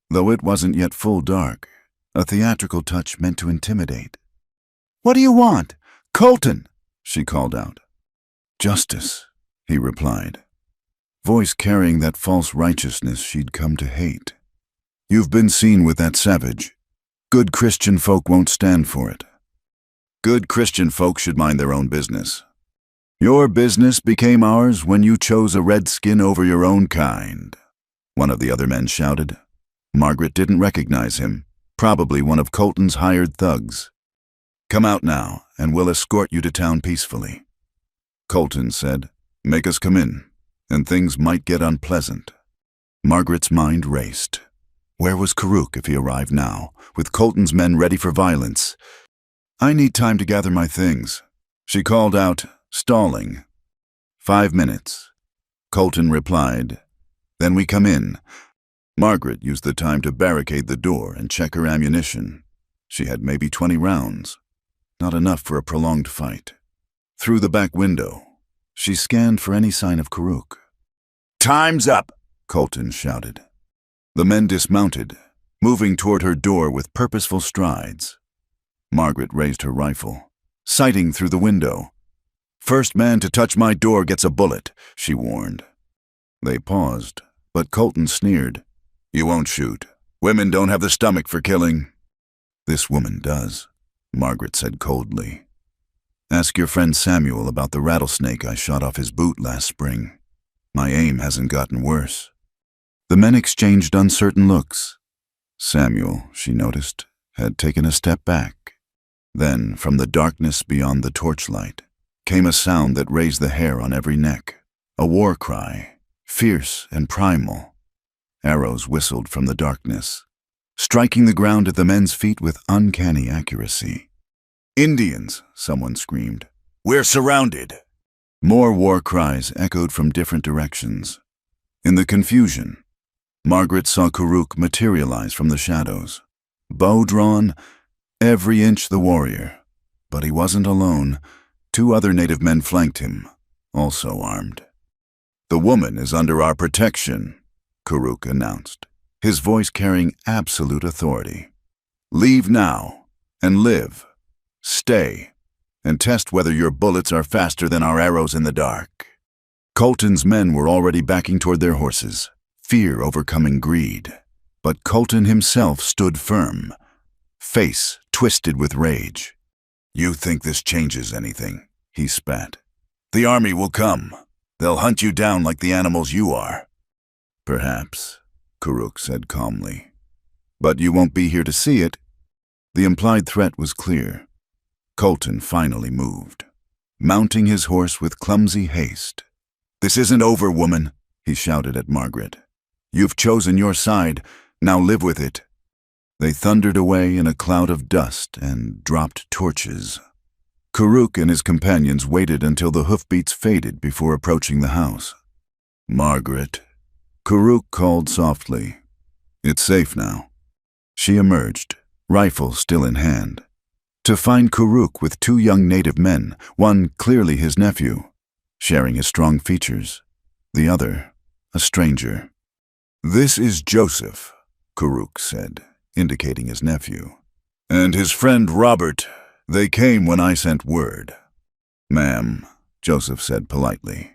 Speaker 1: Though it wasn't yet full dark, a theatrical touch meant to intimidate. What do you want? Colton, she called out. Justice, he replied, voice carrying that false righteousness she'd come to hate. You've been seen with that savage. Good Christian folk won't stand for it. Good Christian folk should mind their own business. Your business became ours when you chose a redskin over your own kind, one of the other men shouted. Margaret didn't recognize him, probably one of Colton's hired thugs. Come out now, and we'll escort you to town peacefully. Colton said, Make us come in, and things might get unpleasant. Margaret's mind raced. Where was Karuk if he arrived now, with Colton's men ready for violence? I need time to gather my things, she called out, stalling. 5 minutes. Colton replied, Then we come in. Margaret used the time to barricade the door and check her ammunition. She had maybe 20 rounds, not enough for a prolonged fight. Through the back window, she scanned for any sign of Karuk. Time's up, Colton shouted. The men dismounted, moving toward her door with purposeful strides. Margaret raised her rifle, sighting through the window. First man to touch my door gets a bullet, she warned. They paused, but Colton sneered. You won't shoot. Women don't have the stomach for killing. This woman does, Margaret said coldly. Ask your friend Samuel about the rattlesnake I shot off his boot last spring. My aim hasn't gotten worse." The men exchanged uncertain looks. Samuel, she noticed, had taken a step back. Then, from the darkness beyond the torchlight, came a sound that raised the hair on every neck. A war cry, fierce and primal. Arrows whistled from the darkness, striking the ground at the men's feet with uncanny accuracy. "Indians!" someone screamed. "We're surrounded!" More war cries echoed from different directions. In the confusion, Margaret saw Kuruk materialize from the shadows. Bow drawn, every inch the warrior. But he wasn't alone. 2 other native men flanked him, also armed. "The woman is under our protection," Kuruk announced, his voice carrying absolute authority. "Leave now, and live. Stay, and test whether your bullets are faster than our arrows in the dark." Colton's men were already backing toward their horses, fear overcoming greed. But Colton himself stood firm, face twisted with rage. "You think this changes anything?" he spat. "The army will come. They'll hunt you down like the animals you are." "Perhaps," Kuruk said calmly. "But you won't be here to see it." The implied threat was clear. Colton finally moved, mounting his horse with clumsy haste. "This isn't over, woman," he shouted at Margaret. "You've chosen your side, now live with it." They thundered away in a cloud of dust and dropped torches. Kuruk and his companions waited until the hoofbeats faded before approaching the house. "Margaret," Kuruk called softly. "It's safe now." She emerged, rifle still in hand, to find Kuruk with 2 young native men, one clearly his nephew, sharing his strong features, the other a stranger. "This is Joseph," Kuruk said, indicating his nephew. "And his friend Robert. They came when I sent word." "Ma'am," Joseph said politely,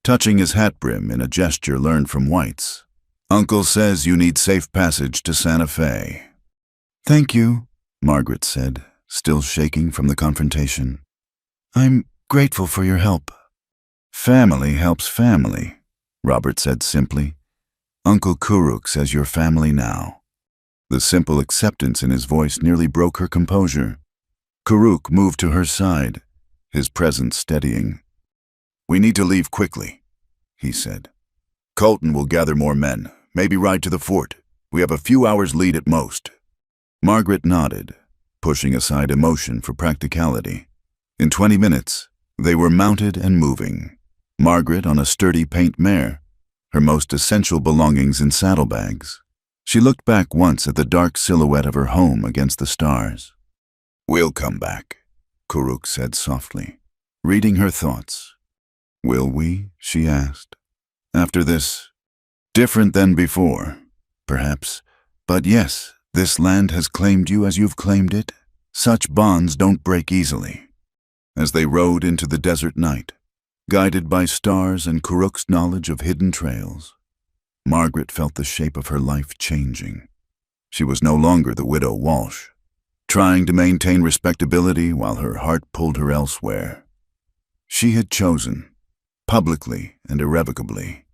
Speaker 1: touching his hat brim in a gesture learned from whites. "Uncle says you need safe passage to Santa Fe." "Thank you," Margaret said, still shaking from the confrontation. "I'm grateful for your help." "Family helps family," Robert said simply. "Uncle Kuruk says you're family now." The simple acceptance in his voice nearly broke her composure. Kuruk moved to her side, his presence steadying. "We need to leave quickly," he said. "Colton will gather more men, maybe ride to the fort. We have a few hours lead at most." Margaret nodded, pushing aside emotion for practicality. In 20 minutes, they were mounted and moving. Margaret on a sturdy paint mare, her most essential belongings in saddlebags. She looked back once at the dark silhouette of her home against the stars. "We'll come back," Kuruk said softly, reading her thoughts. "Will we?" she asked. "After this? Different than before, perhaps. But yes, this land has claimed you as you've claimed it. Such bonds don't break easily." As they rode into the desert night, guided by stars and Kuruk's knowledge of hidden trails, Margaret felt the shape of her life changing. She was no longer the widow Walsh, trying to maintain respectability while her heart pulled her elsewhere. She had chosen, publicly and irrevocably.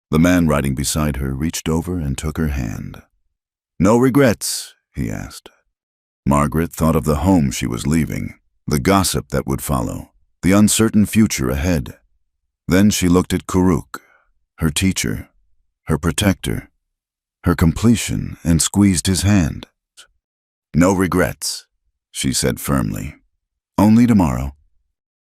Speaker 1: The man riding beside her reached over and took her hand. "No regrets?" he asked. Margaret thought of the home she was leaving, the gossip that would follow, the uncertain future ahead. Then she looked at Kuruk, her teacher, her protector, her completion, and squeezed his hand. "No regrets," she said firmly. "Only tomorrow."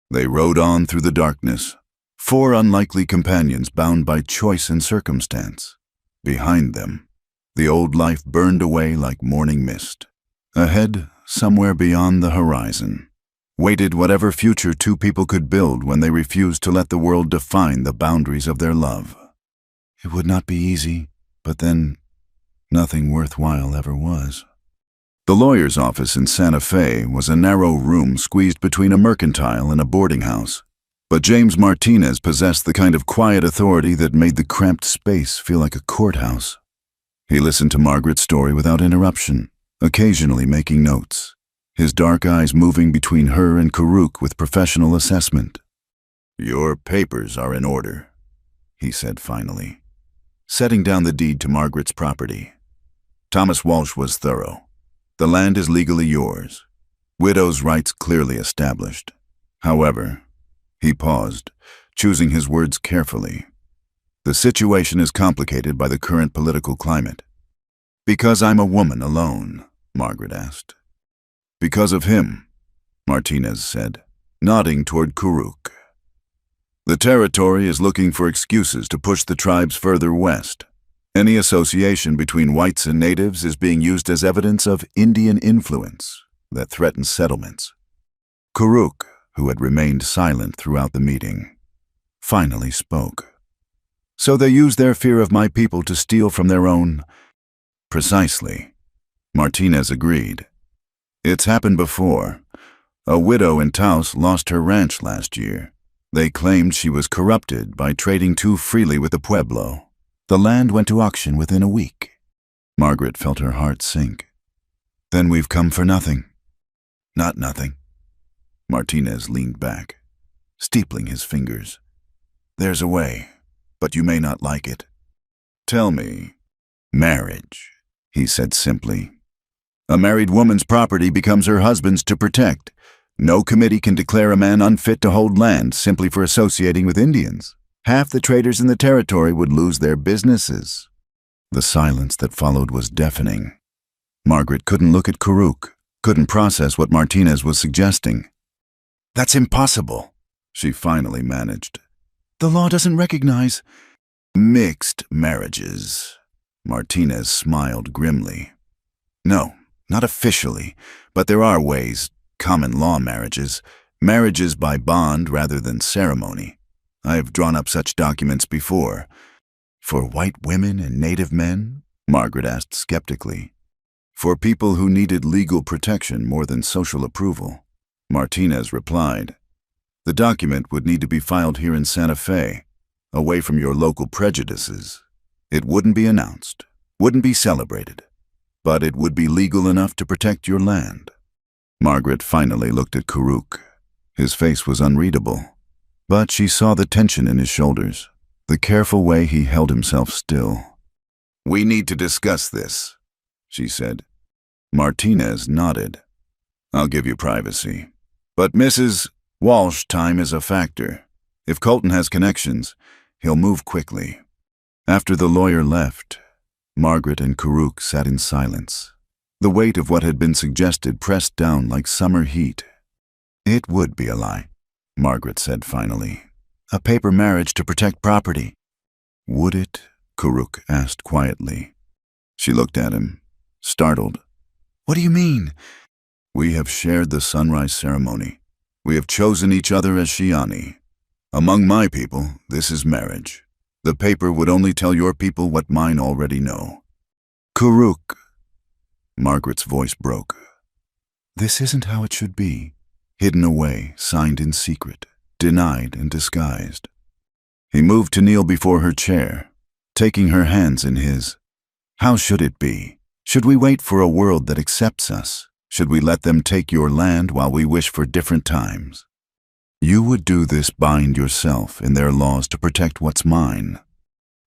Speaker 1: They rode on through the darkness, 4 unlikely companions bound by choice and circumstance. Behind them, the old life burned away like morning mist. Ahead, somewhere beyond the horizon, waited whatever future 2 people could build when they refused to let the world define the boundaries of their love. It would not be easy, but then nothing worthwhile ever was. The lawyer's office in Santa Fe was a narrow room squeezed between a mercantile and a boarding house. But James Martinez possessed the kind of quiet authority that made the cramped space feel like a courthouse. He listened to Margaret's story without interruption, occasionally making notes. his dark eyes moving between her and Karuk with professional assessment. "Your papers are in order," he said finally, setting down the deed to Margaret's property. Thomas Walsh was thorough. "The land is legally yours. Widow's rights clearly established." However, he paused, choosing his words carefully. "The situation is complicated by the current political climate." "Because I'm a woman alone?" Margaret asked. "Because of him," Martinez said, nodding toward Karuk. "The territory is looking for excuses to push the tribes further west. Any association between whites and natives is being used as evidence of Indian influence that threatens settlements." Karuk, who had remained silent throughout the meeting, finally spoke. "So they use their fear of my people to steal from their own?" "Precisely," Martinez agreed. "It's happened before. A widow in Taos lost her ranch last year. They claimed she was corrupted by trading too freely with the Pueblo. The land went to auction within a week." Margaret felt her heart sink. "Then we've come for nothing." "Not nothing." Martinez leaned back, steepling his fingers. "There's a way, but you may not like it." "Tell me." "Marriage," he said simply. "A married woman's property becomes her husband's to protect. No committee can declare a man unfit to hold land simply for associating with Indians. Half the traders in the territory would lose their businesses." The silence that followed was deafening. Margaret couldn't look at Karuk, couldn't process what Martinez was suggesting. "That's impossible," she finally managed. "The law doesn't recognize mixed marriages." Martinez smiled grimly. "No, not officially, but there are ways. Common law marriages, marriages by bond rather than ceremony. I've drawn up such documents before." "For white women and native men?" Margaret asked skeptically. "For people who needed legal protection more than social approval," Martinez replied. "The document would need to be filed here in Santa Fe, away from your local prejudices. It wouldn't be announced, wouldn't be celebrated, but it would be legal enough to protect your land." Margaret finally looked at Karuk. His face was unreadable, but she saw the tension in his shoulders, the careful way he held himself still. "We need to discuss this," she said. Martinez nodded. "I'll give you privacy. But Mrs. Walsh, time is a factor. If Colton has connections, he'll move quickly." After the lawyer left, Margaret and Karuk sat in silence. The weight of what had been suggested pressed down like summer heat. "It would be a lie," Margaret said finally. "A paper marriage to protect property." "Would it?" Karuk asked quietly. She looked at him, startled. "What do you mean?" "We have shared the sunrise ceremony. We have chosen each other as Shiani. Among my people, this is marriage. The paper would only tell your people what mine already know." "Karuk." Margaret's voice broke. "This isn't how it should be. Hidden away, signed in secret, denied and disguised." He moved to kneel before her chair, taking her hands in his. "How should it be? Should we wait for a world that accepts us? Should we let them take your land while we wish for different times? You would do this bind yourself in their laws to protect what's mine.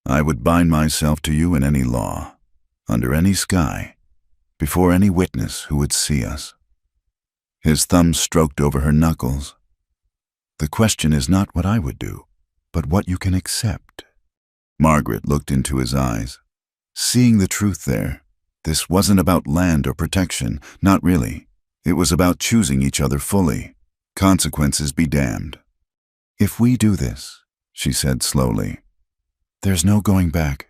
Speaker 1: I would bind myself to you in any law, under any sky, before any witness who would see us." His thumb stroked over her knuckles. "The question is not what I would do, but what you can accept." Margaret looked into his eyes, seeing the truth there. This wasn't about land or protection, not really. It was about choosing each other fully. Consequences be damned. "If we do this," she said slowly, "there's no going back.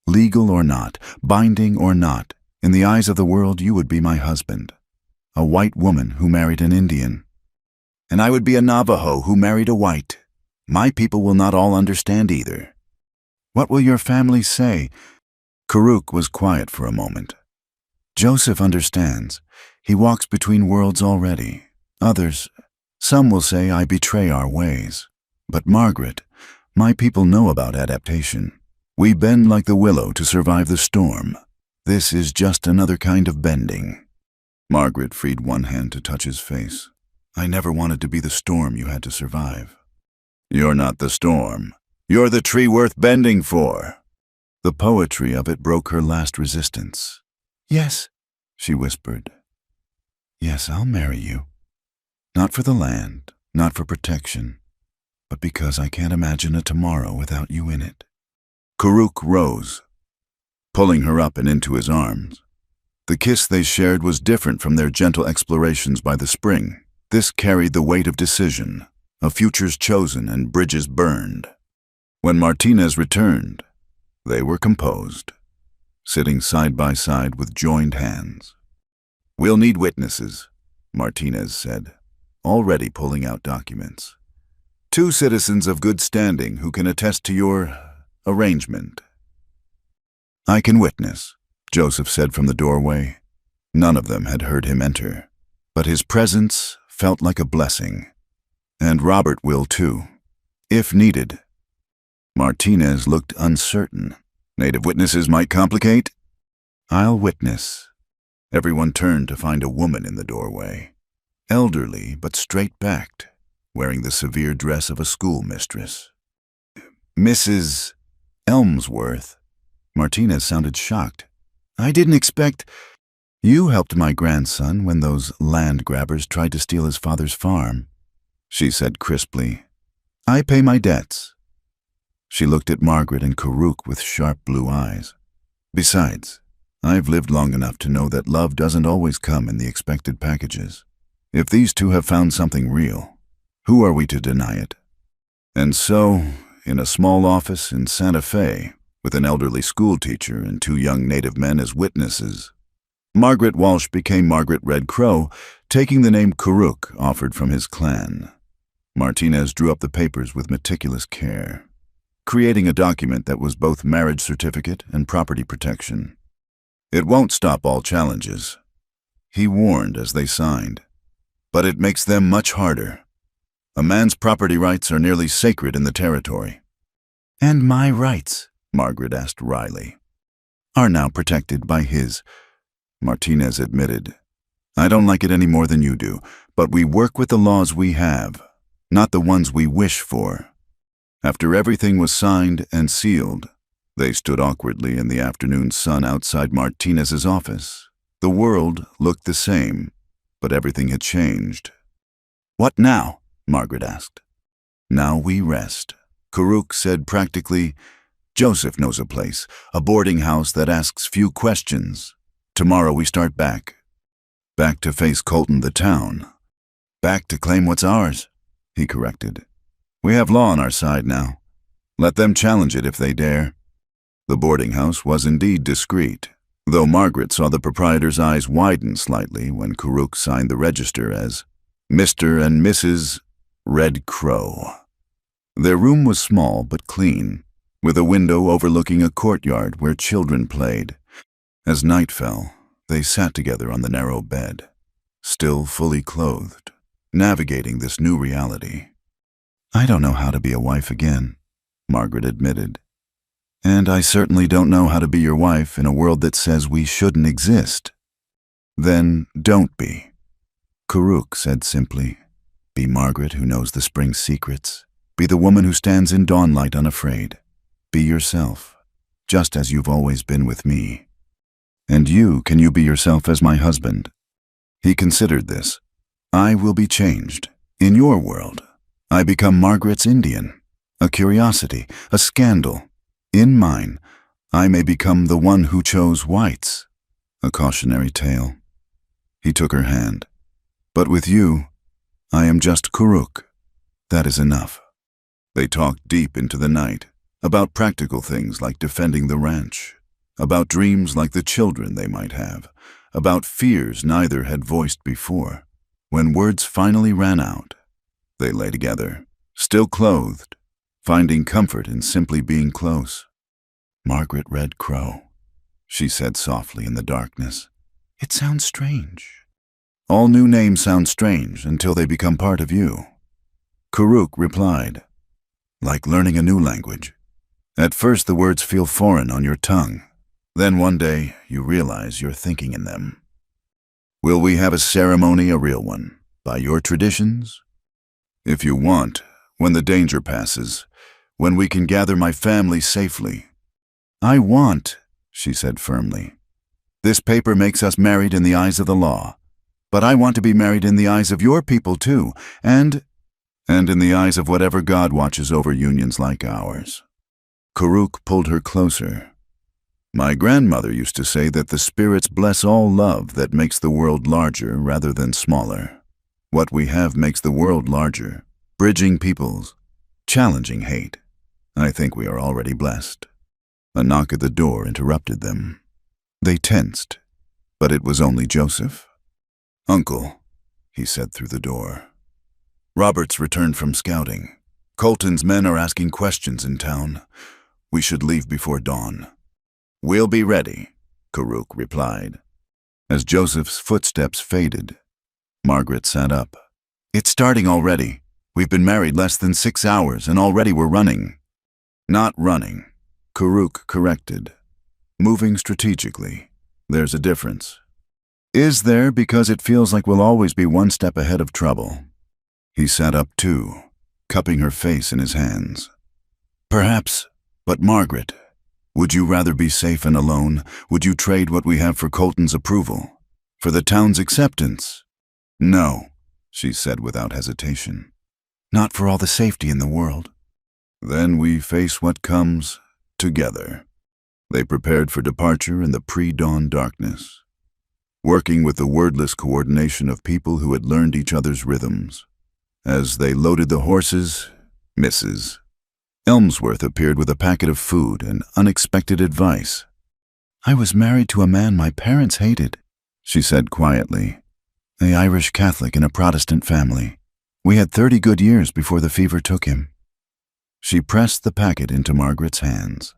Speaker 1: Legal or not, binding or not, in the eyes of the world you would be my husband. A white woman who married an Indian. And I would be a Navajo who married a white. My people will not all understand either. What will your family say?" Karuk was quiet for a moment. "Joseph understands. He walks between worlds already. Others, some will say I betray our ways. But Margaret, my people know about adaptation. We bend like the willow to survive the storm. This is just another kind of bending." Margaret freed one hand to touch his face. I never wanted to be the storm you had to survive. You're not the storm. You're the tree worth bending for. The poetry of it broke her last resistance. Yes, she whispered. Yes, I'll marry you. Not for the land, not for protection, but because I can't imagine a tomorrow without you in it. Karuk rose, pulling her up and into his arms. The kiss they shared was different from their gentle explorations by the spring. This carried the weight of decision, of futures chosen and bridges burned. When Martinez returned, they were composed, sitting side by side with joined hands. We'll need witnesses, Martinez said, already pulling out documents. 2 citizens of good standing who can attest to your arrangement. I can witness, Joseph said from the doorway. None of them had heard him enter, but his presence felt like a blessing. And Robert will too, if needed. Martinez looked uncertain. Native witnesses might complicate. I'll witness. Everyone turned to find a woman in the doorway, elderly but straight-backed, wearing the severe dress of a schoolmistress. Mrs. Elmsworth. Martinez sounded shocked. I didn't expect... You helped my grandson when those land grabbers tried to steal his father's farm, she said crisply. I pay my debts. She looked at Margaret and Karuk with sharp blue eyes. Besides, I've lived long enough to know that love doesn't always come in the expected packages. If these 2 have found something real, who are we to deny it? And so, in a small office in Santa Fe, with an elderly schoolteacher and 2 young native men as witnesses, Margaret Walsh became Margaret Red Crow, taking the name Karuk offered from his clan. Martinez drew up the papers with meticulous care, creating a document that was both marriage certificate and property protection. It won't stop all challenges, he warned as they signed, but it makes them much harder. A man's property rights are nearly sacred in the territory. And my rights, Margaret asked wryly, are now protected by his. Martinez admitted. I don't like it any more than you do, but we work with the laws we have, not the ones we wish for. After everything was signed and sealed, they stood awkwardly in the afternoon sun outside Martinez's office. The world looked the same, but everything had changed. What now? Margaret asked. Now we rest. Karuk said practically, Joseph knows a place, a boarding house that asks few questions. Tomorrow we start back. Back to face Colton the town. Back to claim what's ours, he corrected. We have law on our side now. Let them challenge it if they dare. The boarding house was indeed discreet, though Margaret saw the proprietor's eyes widen slightly when Karuk signed the register as Mr. and Mrs. Red Crow. Their room was small but clean, with a window overlooking a courtyard where children played. As night fell, they sat together on the narrow bed, still fully clothed, navigating this new reality. I don't know how to be a wife again, Margaret admitted. And I certainly don't know how to be your wife in a world that says we shouldn't exist. Then don't be. Karuk said simply. Be Margaret who knows the spring's secrets. Be the woman who stands in dawnlight unafraid. Be yourself, just as you've always been with me. And can you be yourself as my husband? He considered this. I will be changed. In your world, I become Margaret's Indian, a curiosity, a scandal. In mine, I may become the one who chose whites, a cautionary tale. He took her hand. But with you, I am just Karuk. That is enough. They talked deep into the night, about practical things like defending the ranch, about dreams like the children they might have, about fears neither had voiced before. When words finally ran out, they lay together, still clothed, finding comfort in simply being close. Margaret Red Crow, she said softly in the darkness. It sounds strange. All new names sound strange until they become part of you. Karuk replied, like learning a new language. At first the words feel foreign on your tongue. Then one day you realize you're thinking in them. Will we have a ceremony, a real one, by your traditions? If you want, when the danger passes, when we can gather my family safely. I want, she said firmly. This paper makes us married in the eyes of the law. But I want to be married in the eyes of your people too, and in the eyes of whatever God watches over unions like ours. Karuk pulled her closer. My grandmother used to say that the spirits bless all love that makes the world larger rather than smaller. What we have makes the world larger, bridging peoples, challenging hate. I think we are already blessed. A knock at the door interrupted them. They tensed, but it was only Joseph. Uncle, he said through the door. Robert's returned from scouting. Colton's men are asking questions in town. We should leave before dawn. We'll be ready, Karuk replied. As Joseph's footsteps faded, Margaret sat up. It's starting already. We've been married less than 6 hours and already we're running. Not running, Karuk corrected. Moving strategically. There's a difference. Is there, because it feels like we'll always be one step ahead of trouble. He sat up too, cupping her face in his hands. Perhaps, but Margaret, would you rather be safe and alone? Would you trade what we have for Colton's approval? For the town's acceptance? No, she said without hesitation. Not for all the safety in the world. Then we face what comes together. They prepared for departure in the pre-dawn darkness, working with the wordless coordination of people who had learned each other's rhythms. As they loaded the horses, Mrs. Elmsworth appeared with a packet of food and unexpected advice. I was married to a man my parents hated, she said quietly. An Irish Catholic in a Protestant family. We had 30 good years before the fever took him. She pressed the packet into Margaret's hands.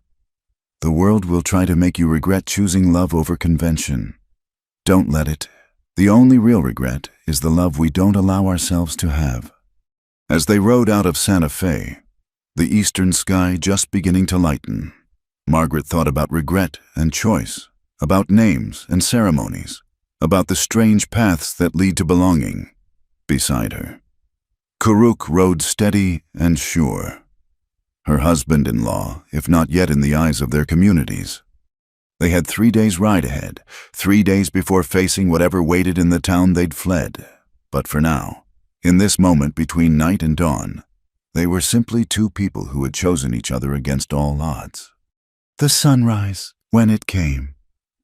Speaker 1: The world will try to make you regret choosing love over convention. Don't let it. The only real regret is the love we don't allow ourselves to have. As they rode out of Santa Fe, the eastern sky just beginning to lighten, Margaret thought about regret and choice, about names and ceremonies, about the strange paths that lead to belonging. Beside her, Karuk rode steady and sure. Her husband-in-law, if not yet in the eyes of their communities. They had 3 days' ride ahead, 3 days before facing whatever waited in the town they'd fled. But for now, in this moment between night and dawn, they were simply two people who had chosen each other against all odds. The sunrise, when it came,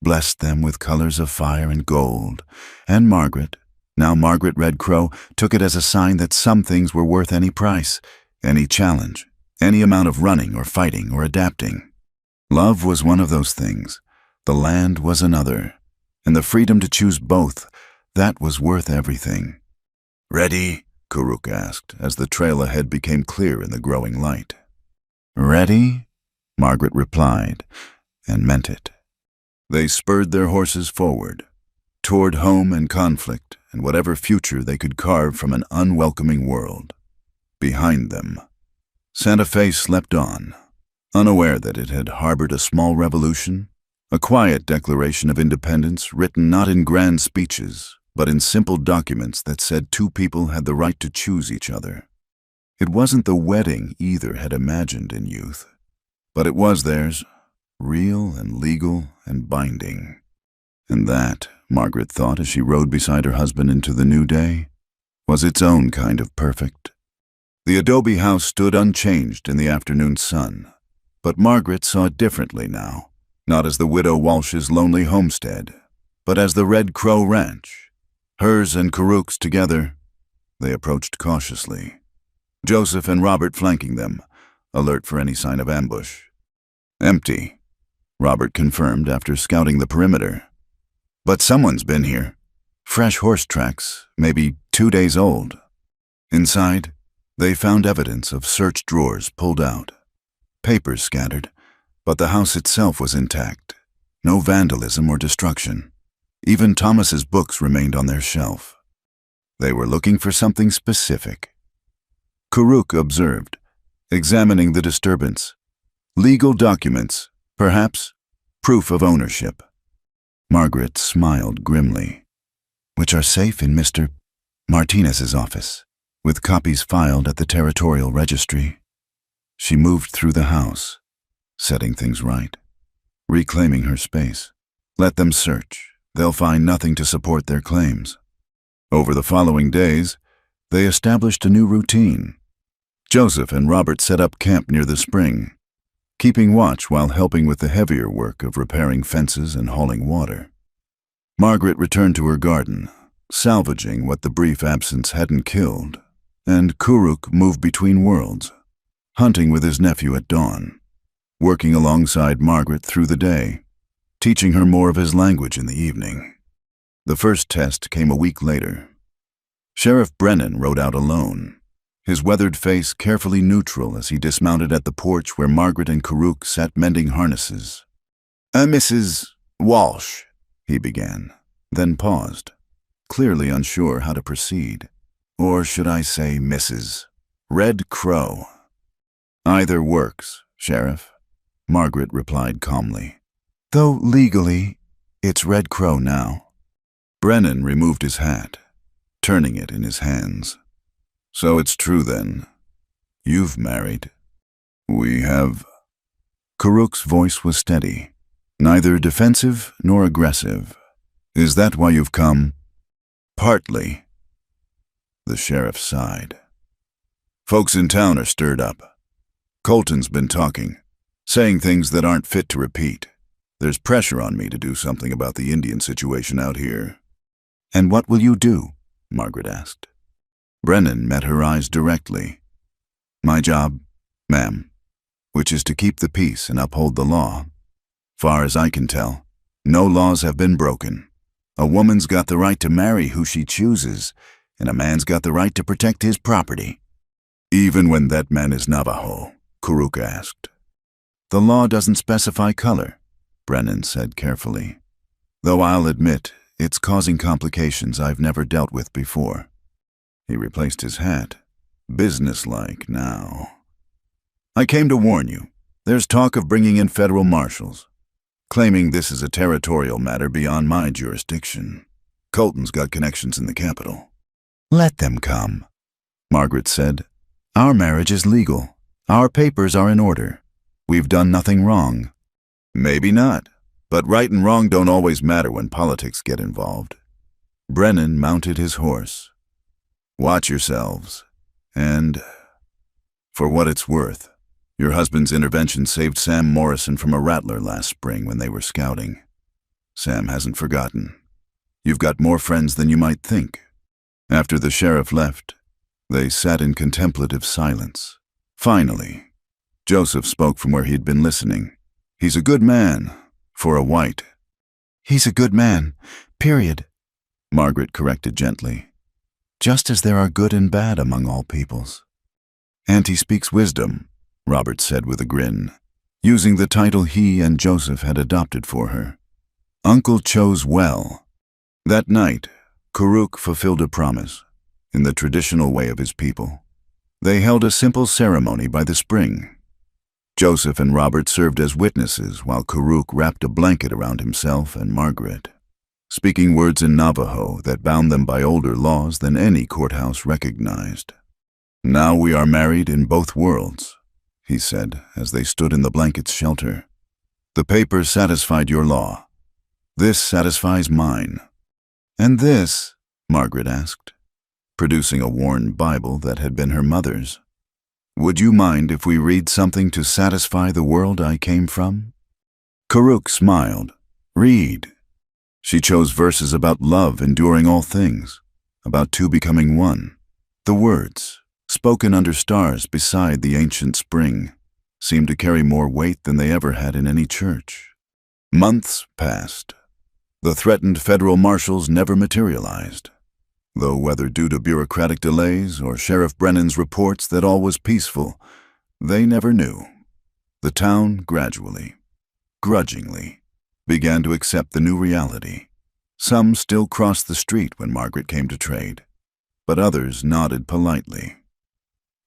Speaker 1: blessed them with colors of fire and gold, and Margaret, now Margaret Red Crow, took it as a sign that some things were worth any price, any challenge, any amount of running or fighting or adapting. Love was one of those things, the land was another, and the freedom to choose both, that was worth everything. Ready? Karuk asked, as the trail ahead became clear in the growing light. Ready? Margaret replied, and meant it. They spurred their horses forward, toward home and conflict and whatever future they could carve from an unwelcoming world. Behind them, Santa Fe slept on, unaware that it had harbored a small revolution, a quiet declaration of independence written not in grand speeches, but in simple documents that said two people had the right to choose each other. It wasn't the wedding either had imagined in youth, but it was theirs, real and legal and binding. And that, Margaret thought as she rode beside her husband into the new day, was its own kind of perfect. The adobe house stood unchanged in the afternoon sun, but Margaret saw it differently now, not as the widow Walsh's lonely homestead, but as the Red Crow Ranch. Hers and Karuk's together, they approached cautiously, Joseph and Robert flanking them, alert for any sign of ambush. Empty, Robert confirmed after scouting the perimeter. But someone's been here. Fresh horse tracks, maybe 2 days old. Inside, they found evidence of search drawers pulled out, papers scattered, but the house itself was intact. No vandalism or destruction. Even Thomas's books remained on their shelf. They were looking for something specific. Karuk observed, examining the disturbance. Legal documents, perhaps proof of ownership. Margaret smiled grimly. which are safe in Mr. Martinez's office, with copies filed at the territorial registry. She moved through the house, setting things right, reclaiming her space. Let them search. They'll find nothing to support their claims. Over the following days, they established a new routine. Joseph and Robert set up camp near the spring, keeping watch while helping with the heavier work of repairing fences and hauling water. Margaret returned to her garden, salvaging what the brief absence hadn't killed, and Kuruk moved between worlds, hunting with his nephew at dawn, working alongside Margaret through the day, teaching her more of his language in the evening. The first test came a week later. Sheriff Brennan rode out alone, his weathered face carefully neutral as he dismounted at the porch where Margaret and Kuruk sat mending harnesses. Mrs. Walsh, he began, then paused, clearly unsure how to proceed. Or should I say Mrs. Red Crow? Either works, Sheriff, Margaret replied calmly. Though legally, it's Red Crow now. Brennan removed his hat, turning it in his hands. So it's true then. You've married. We have. Kuruk's voice was steady, neither defensive nor aggressive. Is that why you've come? Partly. The sheriff sighed. Folks in town are stirred up. Colton's been talking, saying things that aren't fit to repeat. There's pressure on me to do something about the Indian situation out here. And what will you do? Margaret asked. Brennan met her eyes directly. My job, ma'am, which is to keep the peace and uphold the law. Far as I can tell, no laws have been broken. A woman's got the right to marry who she chooses, and a man's got the right to protect his property. Even when that man is Navajo, Kuruk asked. The law doesn't specify color, Brennan said carefully, though I'll admit it's causing complications I've never dealt with before. He replaced his hat, businesslike now. I came to warn you. There's talk of bringing in federal marshals, claiming this is a territorial matter beyond my jurisdiction. Colton's got connections in the capital. Let them come, Margaret said. Our marriage is legal. Our papers are in order. We've done nothing wrong. Maybe not, but right and wrong don't always matter when politics get involved. Brennan mounted his horse. Watch yourselves, and, for what it's worth, your husband's intervention saved Sam Morrison from a rattler last spring when they were scouting. Sam hasn't forgotten. You've got more friends than you might think. After the sheriff left, they sat in contemplative silence. Finally, Joseph spoke from where he'd been listening. He's a good man, for a white. He's a good man, period, Margaret corrected gently. Just as there are good and bad among all peoples. And he speaks wisdom, Robert said with a grin, using the title he and Joseph had adopted for her. Uncle chose well. That night, Kuruk fulfilled a promise, in the traditional way of his people. They held a simple ceremony by the spring. Joseph and Robert served as witnesses while Kuruk wrapped a blanket around himself and Margaret, speaking words in Navajo that bound them by older laws than any courthouse recognized. Now we are married in both worlds, he said as they stood in the blanket's shelter. The papers satisfied your law. This satisfies mine. And this, Margaret asked, producing a worn Bible that had been her mother's. Would you mind if we read something to satisfy the world I came from? Kuruk smiled. Read. She chose verses about love enduring all things, about two becoming one. The words, spoken under stars beside the ancient spring, seemed to carry more weight than they ever had in any church. Months passed. The threatened federal marshals never materialized, though whether due to bureaucratic delays or Sheriff Brennan's reports that all was peaceful, they never knew. The town gradually, grudgingly, began to accept the new reality. Some still crossed the street when Margaret came to trade, but others nodded politely.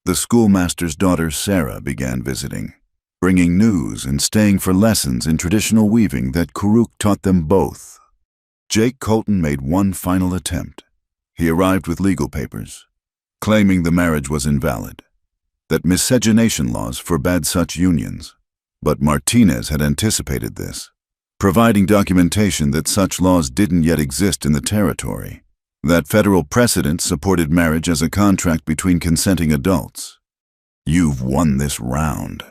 Speaker 1: The schoolmaster's daughter Sarah began visiting, bringing news and staying for lessons in traditional weaving that Kuruk taught them both. Jake Colton made one final attempt. He arrived with legal papers, claiming the marriage was invalid, that miscegenation laws forbade such unions. But Martinez had anticipated this, providing documentation that such laws didn't yet exist in the territory, that federal precedent supported marriage as a contract between consenting adults. "You've won this round."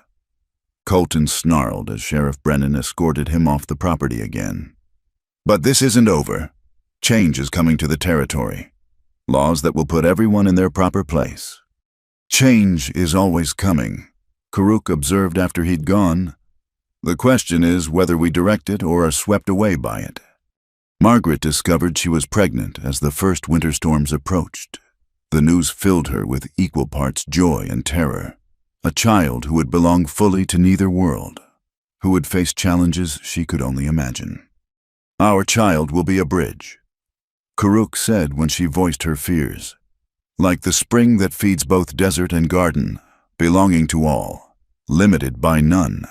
Speaker 1: Colton snarled as Sheriff Brennan escorted him off the property again. "But this isn't over. Change is coming to the territory. Laws that will put everyone in their proper place." "Change is always coming," Karuk observed after he'd gone. "The question is whether we direct it or are swept away by it." Margaret discovered she was pregnant as the first winter storms approached. The news filled her with equal parts joy and terror. A child who would belong fully to neither world, who would face challenges she could only imagine. "Our child will be a bridge," Karuk said when she voiced her fears. "Like the spring that feeds both desert and garden, belonging to all, limited by none."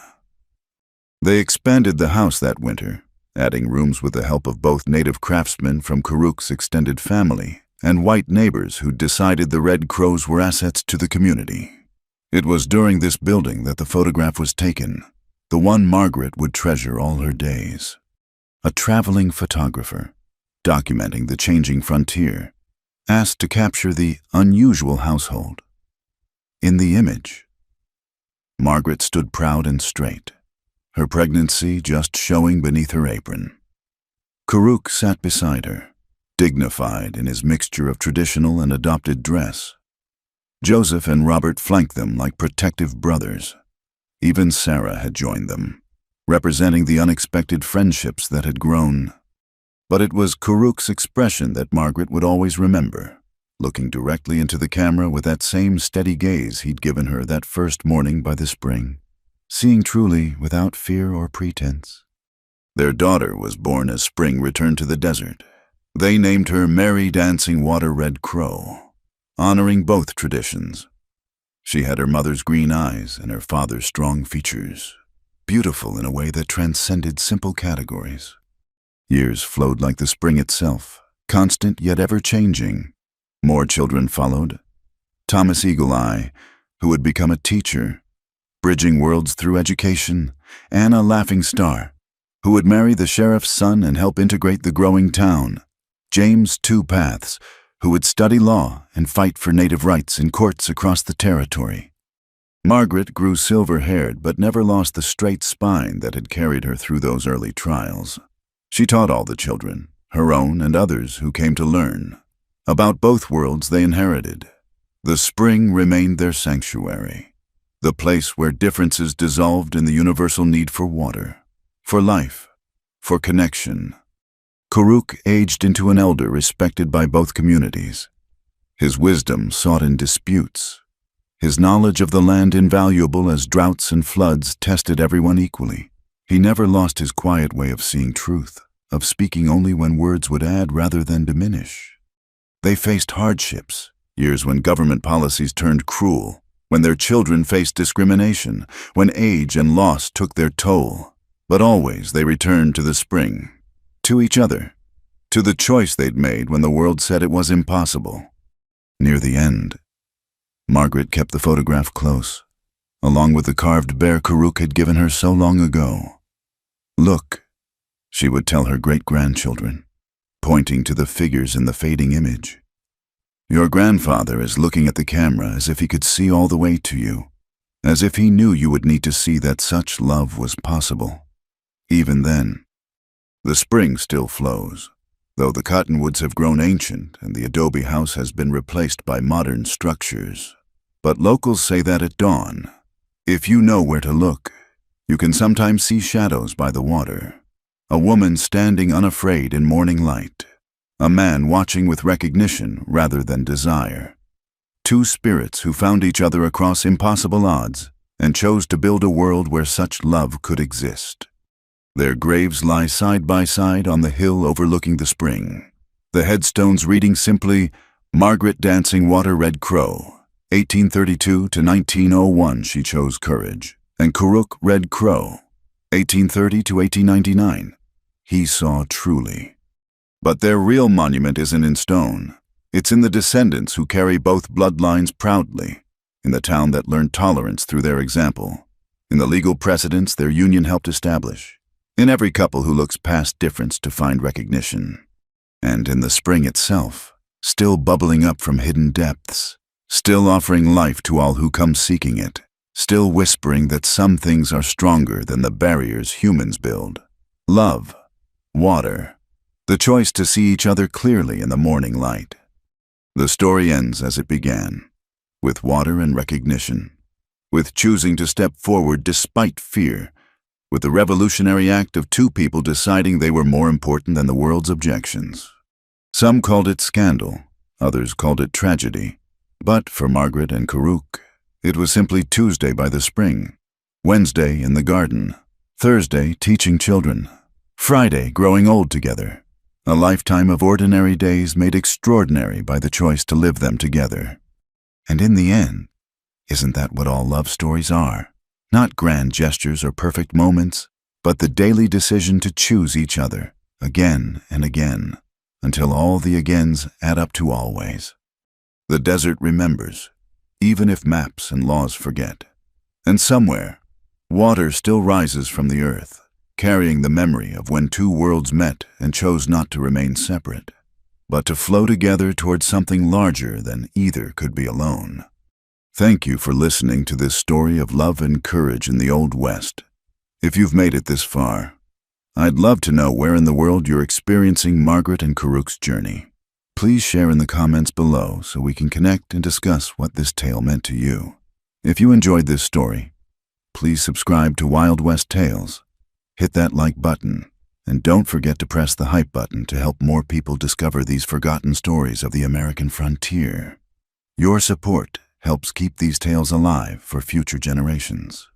Speaker 1: They expanded the house that winter, adding rooms with the help of both native craftsmen from Karuk's extended family and white neighbors who decided the Red Crows were assets to the community. It was during this building that the photograph was taken, the one Margaret would treasure all her days. A traveling photographer, documenting the changing frontier, asked to capture the unusual household. In the image, Margaret stood proud and straight, her pregnancy just showing beneath her apron. Karuk sat beside her, dignified in his mixture of traditional and adopted dress. Joseph and Robert flanked them like protective brothers. Even Sarah had joined them, representing the unexpected friendships that had grown. But it was Karuk's expression that Margaret would always remember, looking directly into the camera with that same steady gaze he'd given her that first morning by the spring, seeing truly without fear or pretense. Their daughter was born as spring returned to the desert. They named her Merry Dancing Water Red Crow, honoring both traditions. She had her mother's green eyes and her father's strong features, beautiful in a way that transcended simple categories. Years flowed like the spring itself, constant yet ever-changing. More children followed. Thomas Eagle Eye, who would become a teacher, bridging worlds through education. Anna Laughing Star, who would marry the sheriff's son and help integrate the growing town. James Two Paths, who would study law and fight for native rights in courts across the territory. Margaret grew silver-haired but never lost the straight spine that had carried her through those early trials. She taught all the children, her own and others who came to learn, about both worlds they inherited. The spring remained their sanctuary, the place where differences dissolved in the universal need for water, for life, for connection. Karuk aged into an elder respected by both communities. His wisdom sought in disputes. His knowledge of the land invaluable as droughts and floods tested everyone equally. He never lost his quiet way of seeing truth, of speaking only when words would add rather than diminish. They faced hardships, years when government policies turned cruel, when their children faced discrimination, when age and loss took their toll. But always they returned to the spring, to each other, to the choice they'd made when the world said it was impossible. Near the end, Margaret kept the photograph close, along with the carved bear Karuk had given her so long ago. "Look," she would tell her great-grandchildren, pointing to the figures in the fading image. "Your grandfather is looking at the camera as if he could see all the way to you, as if he knew you would need to see that such love was possible. Even then, the spring still flows, though the cottonwoods have grown ancient and the adobe house has been replaced by modern structures. But locals say that at dawn, if you know where to look, you can sometimes see shadows by the water. A woman standing unafraid in morning light. A man watching with recognition rather than desire. Two spirits who found each other across impossible odds and chose to build a world where such love could exist. Their graves lie side by side on the hill overlooking the spring. The headstones reading simply, Margaret Dancing Water Red Crow, 1832 to 1901 she chose courage, and Karuk Red Crow, 1830 to 1899, he saw truly. But their real monument isn't in stone. It's in the descendants who carry both bloodlines proudly, in the town that learned tolerance through their example, in the legal precedents their union helped establish, in every couple who looks past difference to find recognition, and in the spring itself, still bubbling up from hidden depths, still offering life to all who come seeking it, still whispering that some things are stronger than the barriers humans build. Love, water, the choice to see each other clearly in the morning light. The story ends as it began, with water and recognition, with choosing to step forward despite fear, with the revolutionary act of two people deciding they were more important than the world's objections. Some called it scandal, others called it tragedy, but for Margaret and Karuk, it was simply Tuesday by the spring, Wednesday in the garden, Thursday teaching children, Friday growing old together, a lifetime of ordinary days made extraordinary by the choice to live them together. And in the end, isn't that what all love stories are? Not grand gestures or perfect moments, but the daily decision to choose each other, again and again, until all the agains add up to always. The desert remembers, even if maps and laws forget. And somewhere, water still rises from the earth, carrying the memory of when two worlds met and chose not to remain separate, but to flow together towards something larger than either could be alone. Thank you for listening to this story of love and courage in the Old West. If you've made it this far, I'd love to know where in the world you're experiencing Margaret and Karuk's journey. Please share in the comments below so we can connect and discuss what this tale meant to you. If you enjoyed this story, please subscribe to Wild West Tales, hit that like button, and don't forget to press the hype button to help more people discover these forgotten stories of the American frontier. Your support helps keep these tales alive for future generations.